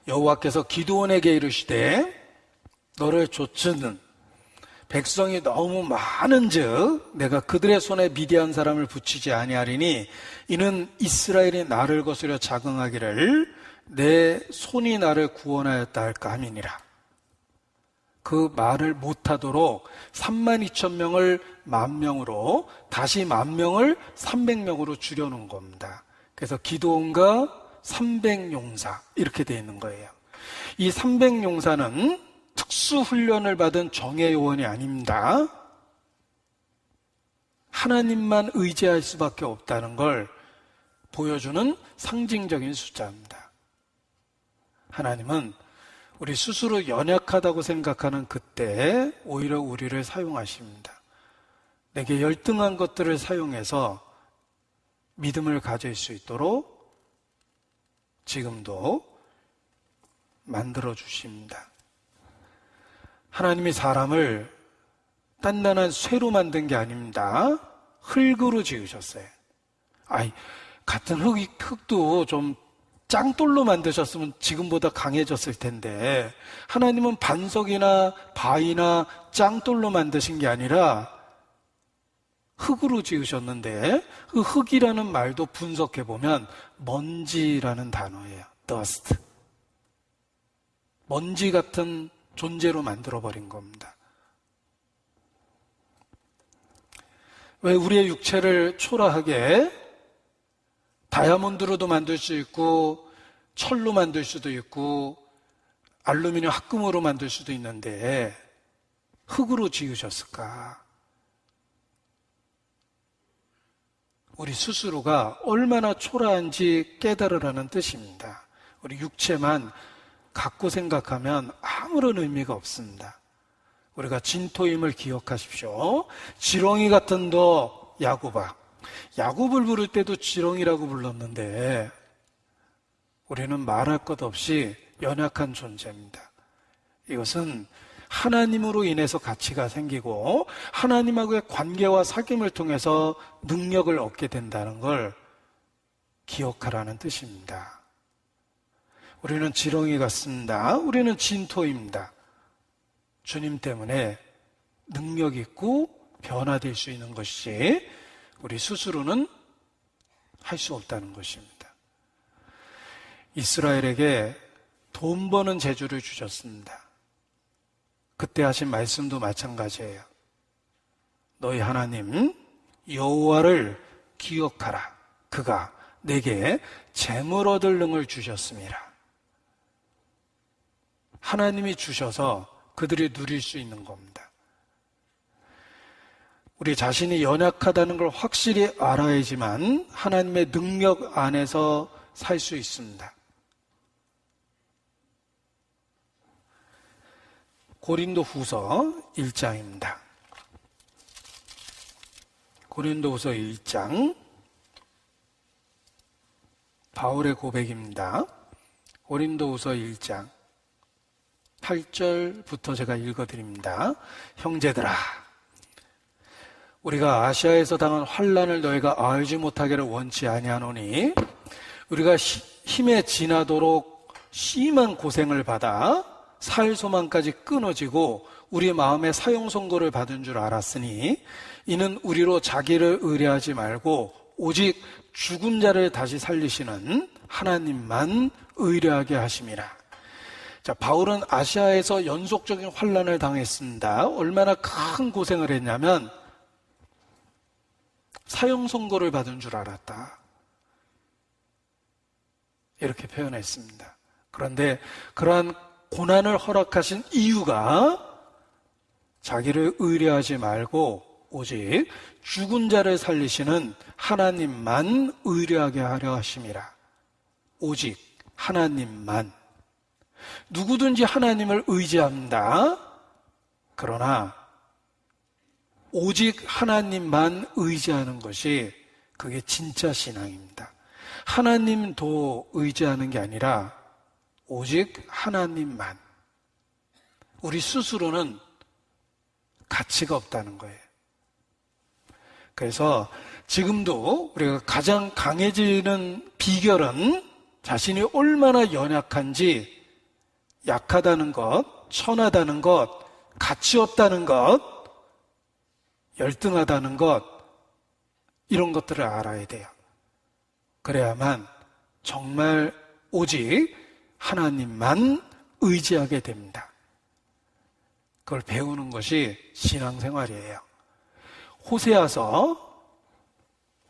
여호와께서 기드온에게 이르시되 너를 좇은 백성이 너무 많은즉 내가 그들의 손에 미디안 사람을 붙이지 아니하리니 이는 이스라엘이 나를 거스려 자긍하기를 내 손이 나를 구원하였다 할까 함이니라. 그 말을 못하도록 32,000명을 10,000명으로 다시 10,000명을 300명으로 줄여놓은 겁니다. 그래서 기드온과 300용사 이렇게 되어 있는 거예요. 이 300용사는 특수훈련을 받은 정예 요원이 아닙니다. 하나님만 의지할 수밖에 없다는 걸 보여주는 상징적인 숫자입니다. 하나님은 우리 스스로 연약하다고 생각하는 그때 오히려 우리를 사용하십니다. 내게 열등한 것들을 사용해서 믿음을 가질 수 있도록 지금도 만들어 주십니다. 하나님이 사람을 단단한 쇠로 만든 게 아닙니다. 흙으로 지으셨어요. 같은 흙도 좀 짱돌로 만드셨으면 지금보다 강해졌을 텐데 하나님은 반석이나 바위나 짱돌로 만드신 게 아니라 흙으로 지으셨는데 그 흙이라는 말도 분석해보면 먼지라는 단어예요. dust. 먼지 같은 존재로 만들어버린 겁니다. 왜 우리의 육체를 초라하게 다이아몬드로도 만들 수 있고 철로 만들 수도 있고 알루미늄 합금으로 만들 수도 있는데 흙으로 지으셨을까? 우리 스스로가 얼마나 초라한지 깨달으라는 뜻입니다. 우리 육체만 갖고 생각하면 아무런 의미가 없습니다. 우리가 진토임을 기억하십시오. 지렁이 같은 너 야곱아. 야곱을 부를 때도 지렁이라고 불렀는데 우리는 말할 것 없이 연약한 존재입니다. 이것은 하나님으로 인해서 가치가 생기고 하나님하고의 관계와 사귐을 통해서 능력을 얻게 된다는 걸 기억하라는 뜻입니다. 우리는 지렁이 같습니다. 우리는 진토입니다. 주님 때문에 능력 있고 변화될 수 있는 것이 우리 스스로는 할 수 없다는 것입니다. 이스라엘에게 돈 버는 재주를 주셨습니다. 그때 하신 말씀도 마찬가지예요. 너희 하나님 여호와를 기억하라. 그가 내게 재물 얻을 능을 주셨음이라. 하나님이 주셔서 그들이 누릴 수 있는 겁니다. 우리 자신이 연약하다는 걸 확실히 알아야지만 하나님의 능력 안에서 살 수 있습니다. 고린도후서 1장입니다. 고린도후서 1장 바울의 고백입니다. 고린도후서 1장 8절부터 제가 읽어드립니다. 형제들아, 우리가 아시아에서 당한 환난을 너희가 알지 못하기를 원치 아니하노니 우리가 힘에 지나도록 심한 고생을 받아 살 소망까지 끊어지고 우리 마음에 사형 선고를 받은 줄 알았으니 이는 우리로 자기를 의뢰하지 말고 오직 죽은 자를 다시 살리시는 하나님만 의뢰하게 하심이라. 자, 바울은 아시아에서 연속적인 환난을 당했습니다. 얼마나 큰 고생을 했냐면 사형 선고를 받은 줄 알았다. 이렇게 표현했습니다. 그런데 그러한 고난을 허락하신 이유가 자기를 의뢰하지 말고 오직 죽은 자를 살리시는 하나님만 의뢰하게 하려 하심이라. 오직 하나님만. 누구든지 하나님을 의지합니다. 그러나 오직 하나님만 의지하는 것이 그게 진짜 신앙입니다. 하나님도 의지하는 게 아니라 오직 하나님만. 우리 스스로는 가치가 없다는 거예요. 그래서 지금도 우리가 가장 강해지는 비결은 자신이 얼마나 연약한지, 약하다는 것, 천하다는 것, 가치 없다는 것, 열등하다는 것, 이런 것들을 알아야 돼요. 그래야만 정말 오직 하나님만 의지하게 됩니다. 그걸 배우는 것이 신앙생활이에요. 호세아서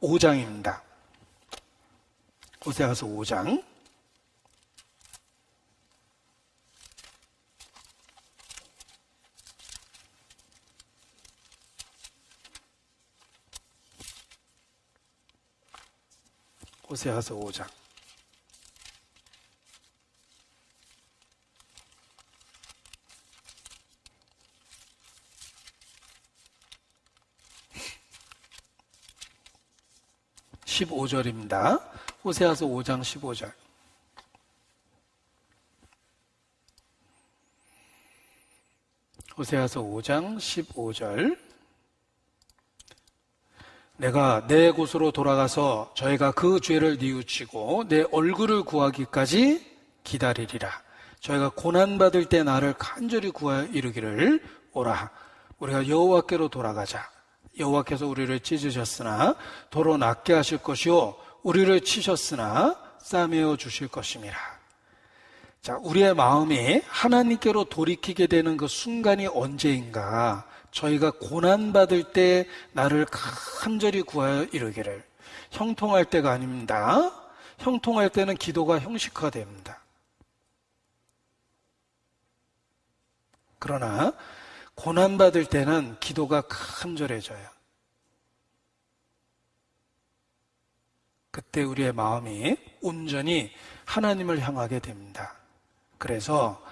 5장입니다. 호세아서 5장. 호세아서 5장. (15절입니다) 호세아서 5장 15절. 호세아서 5장 15절. 내가 내 곳으로 돌아가서 저희가 그 죄를 뉘우치고 내 얼굴을 구하기까지 기다리리라. 저희가 고난받을 때 나를 간절히 구하여 이르기를 오라. 우리가 여호와께로 돌아가자. 여호와께서 우리를 찢으셨으나 도로 낫게 하실 것이요 우리를 치셨으나 싸매어 주실 것임이라. 자, 우리의 마음이 하나님께로 돌이키게 되는 그 순간이 언제인가? 저희가 고난받을 때 나를 간절히 구하여 이르기를. 형통할 때가 아닙니다. 형통할 때는 기도가 형식화됩니다. 그러나 고난받을 때는 기도가 간절해져요. 그때 우리의 마음이 온전히 하나님을 향하게 됩니다. 그래서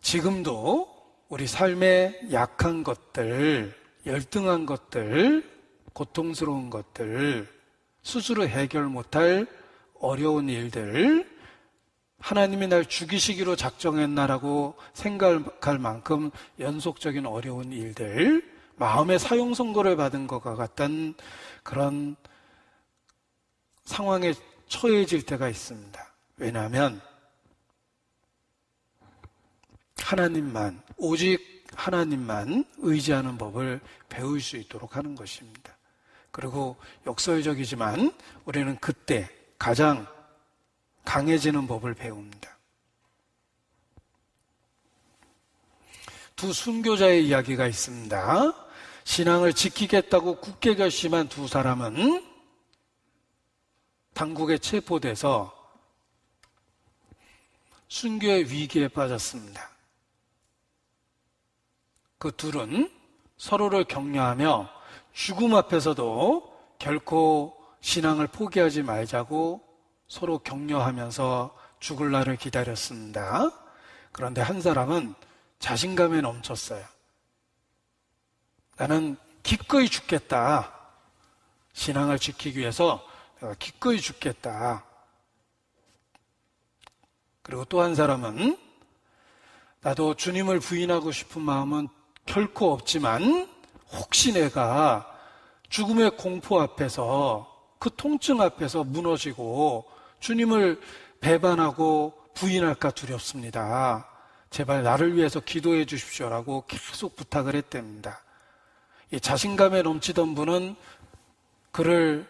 지금도 우리 삶의 약한 것들, 열등한 것들, 고통스러운 것들, 스스로 해결 못할 어려운 일들, 하나님이 날 죽이시기로 작정했나라고 생각할 만큼 연속적인 어려운 일들, 마음의 사형 선고를 받은 것과 같은 그런 상황에 처해질 때가 있습니다. 왜냐하면 하나님만, 오직 하나님만 의지하는 법을 배울 수 있도록 하는 것입니다. 그리고 역설적이지만 우리는 그때 가장 강해지는 법을 배웁니다. 두 순교자의 이야기가 있습니다. 신앙을 지키겠다고 굳게 결심한 두 사람은 당국에 체포돼서 순교의 위기에 빠졌습니다. 그 둘은 서로를 격려하며 죽음 앞에서도 결코 신앙을 포기하지 말자고 서로 격려하면서 죽을 날을 기다렸습니다. 그런데 한 사람은 자신감에 넘쳤어요. 나는 기꺼이 죽겠다. 신앙을 지키기 위해서 내가 기꺼이 죽겠다. 그리고 또 한 사람은 나도 주님을 부인하고 싶은 마음은 결코 없지만 혹시 내가 죽음의 공포 앞에서 그 통증 앞에서 무너지고 주님을 배반하고 부인할까 두렵습니다. 제발 나를 위해서 기도해 주십시오라고 계속 부탁을 했답니다. 이 자신감에 넘치던 분은 그를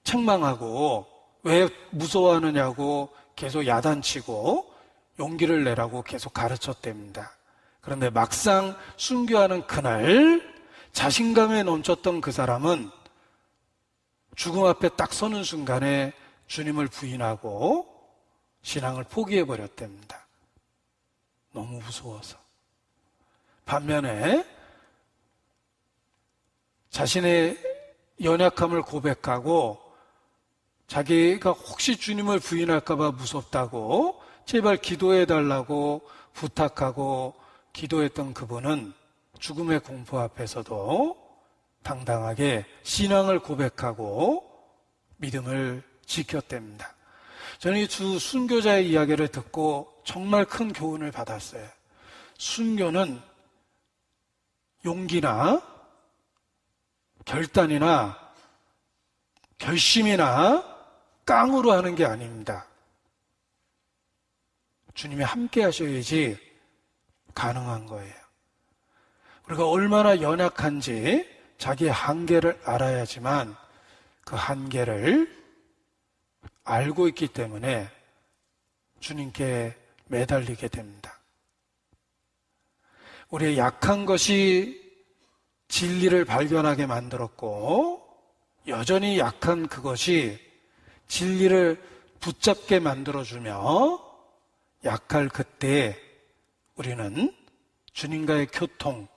책망하고 왜 무서워하느냐고 계속 야단치고 용기를 내라고 계속 가르쳤답니다. 그런데 막상 순교하는 그날 자신감에 넘쳤던 그 사람은 죽음 앞에 딱 서는 순간에 주님을 부인하고 신앙을 포기해버렸답니다. 너무 무서워서. 반면에 자신의 연약함을 고백하고 자기가 혹시 주님을 부인할까 봐 무섭다고 제발 기도해달라고 부탁하고 기도했던 그분은 죽음의 공포 앞에서도 당당하게 신앙을 고백하고 믿음을 지켰답니다. 저는 이 두 순교자의 이야기를 듣고 정말 큰 교훈을 받았어요. 순교는 용기나 결단이나 결심이나 깡으로 하는 게 아닙니다. 주님이 함께 하셔야지 가능한 거예요. 우리가 얼마나 연약한지 자기의 한계를 알아야지만 그 한계를 알고 있기 때문에 주님께 매달리게 됩니다. 우리의 약한 것이 진리를 발견하게 만들었고 여전히 약한 그것이 진리를 붙잡게 만들어주며 약할 그때 우리는 주님과의 교통,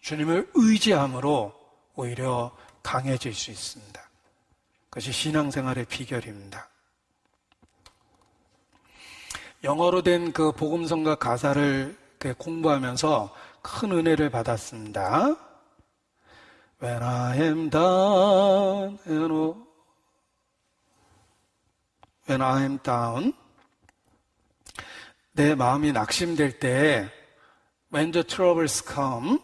주님을 의지함으로 오히려 강해질 수 있습니다. 그것이 신앙생활의 비결입니다. 영어로 된 그 복음성가 가사를 공부하면서 큰 은혜를 받았습니다. When I am down, when I am down, 내 마음이 낙심될 때, when the troubles come,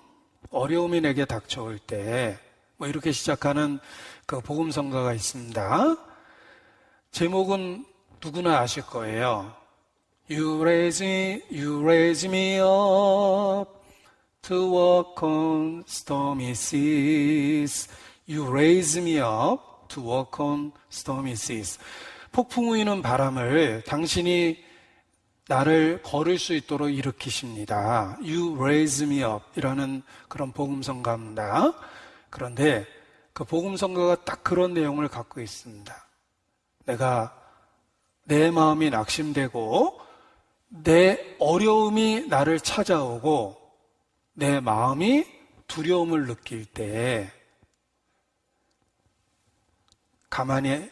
어려움이 내게 닥쳐올 때, 뭐 이렇게 시작하는 그 복음성가가 있습니다. 제목은 누구나 아실 거예요. You raise me up to walk on stormy seas. You raise me up to walk on stormy seas. 폭풍 우이는 바람을 당신이 나를 걸을 수 있도록 일으키십니다. You raise me up 이라는 그런 복음성가입니다. 그런데 그 복음성가가 딱 그런 내용을 갖고 있습니다. 내 마음이 낙심되고 내 어려움이 나를 찾아오고 내 마음이 두려움을 느낄 때 가만히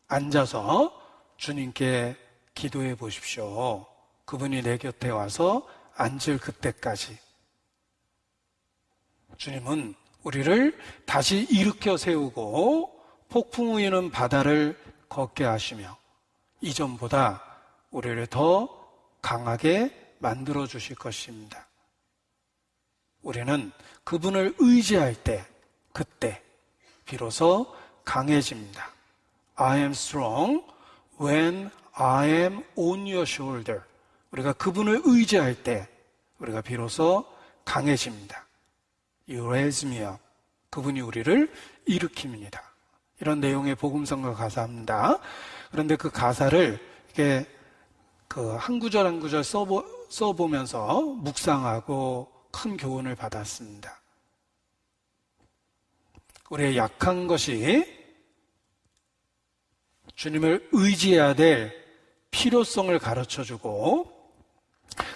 앉아서 주님께 기도해 보십시오. 그분이 내 곁에 와서 앉을 그때까지 주님은 우리를 다시 일으켜 세우고 폭풍 우이는 바다를 걷게 하시며 이전보다 우리를 더 강하게 만들어 주실 것입니다. 우리는 그분을 의지할 때, 그때 비로소 강해집니다. I am strong when I am on your shoulder. 우리가 그분을 의지할 때 우리가 비로소 강해집니다. You raise me up. 그분이 우리를 일으킵니다. 이런 내용의 복음성가 가사입니다. 그런데 그 가사를 이렇게 한 구절 한 구절 써보면서 묵상하고 큰 교훈을 받았습니다. 우리의 약한 것이 주님을 의지해야 될 필요성을 가르쳐주고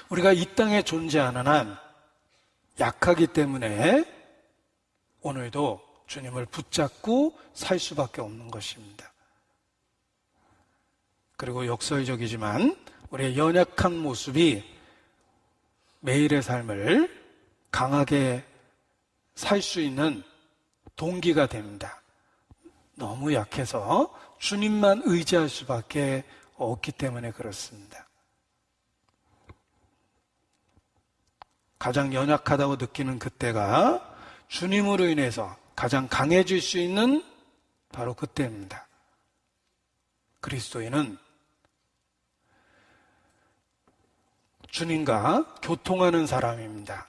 우리가 이 땅에 존재하는 한 약하기 때문에 오늘도 주님을 붙잡고 살 수밖에 없는 것입니다. 그리고 역설적이지만 우리의 연약한 모습이 매일의 삶을 강하게 살 수 있는 동기가 됩니다. 너무 약해서 주님만 의지할 수밖에 없기 때문에 그렇습니다. 가장 연약하다고 느끼는 그때가 주님으로 인해서 가장 강해질 수 있는 바로 그때입니다. 그리스도인은 주님과 교통하는 사람입니다.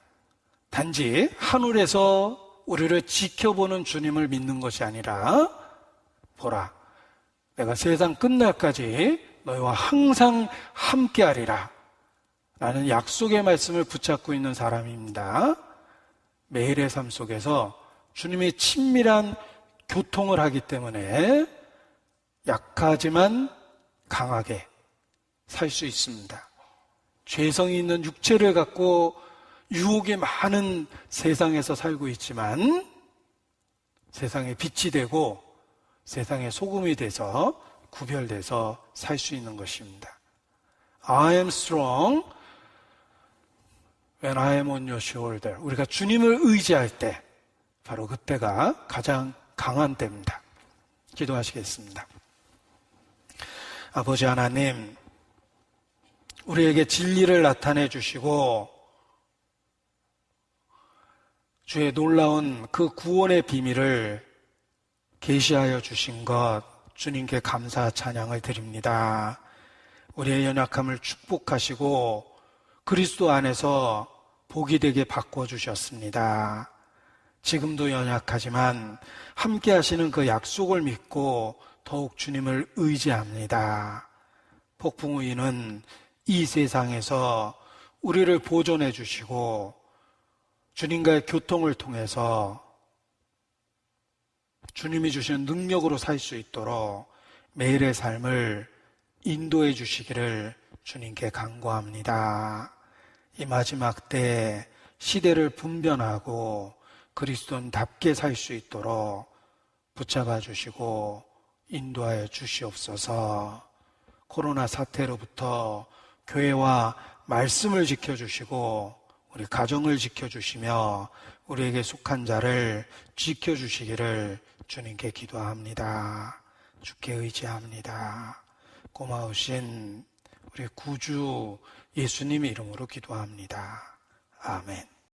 단지 하늘에서 우리를 지켜보는 주님을 믿는 것이 아니라 보라, 내가 세상 끝날까지 너희와 항상 함께하리라 라는 약속의 말씀을 붙잡고 있는 사람입니다. 매일의 삶 속에서 주님이 친밀한 교통을 하기 때문에 약하지만 강하게 살 수 있습니다. 죄성이 있는 육체를 갖고 유혹이 많은 세상에서 살고 있지만 세상에 빛이 되고 세상에 소금이 돼서 구별돼서 살 수 있는 것입니다. I am strong when I am on your shoulder. 우리가 주님을 의지할 때 바로 그때가 가장 강한 때입니다. 기도하시겠습니다. 아버지 하나님, 우리에게 진리를 나타내 주시고 주의 놀라운 그 구원의 비밀을 계시하여 주신 것 주님께 감사 찬양을 드립니다. 우리의 연약함을 축복하시고 그리스도 안에서 복이 되게 바꿔주셨습니다. 지금도 연약하지만 함께 하시는 그 약속을 믿고 더욱 주님을 의지합니다. 폭풍우위는 이 세상에서 우리를 보존해 주시고 주님과의 교통을 통해서 주님이 주시는 능력으로 살 수 있도록 매일의 삶을 인도해 주시기를 주님께 간구합니다. 이 마지막 때 시대를 분변하고 그리스도인답게 살 수 있도록 붙잡아 주시고 인도하여 주시옵소서. 코로나 사태로부터 교회와 말씀을 지켜주시고 우리 가정을 지켜주시며 우리에게 속한 자를 지켜주시기를 주님께 기도합니다. 주께 의지합니다. 고마우신 우리 구주 예수님 이름으로 기도합니다. 아멘.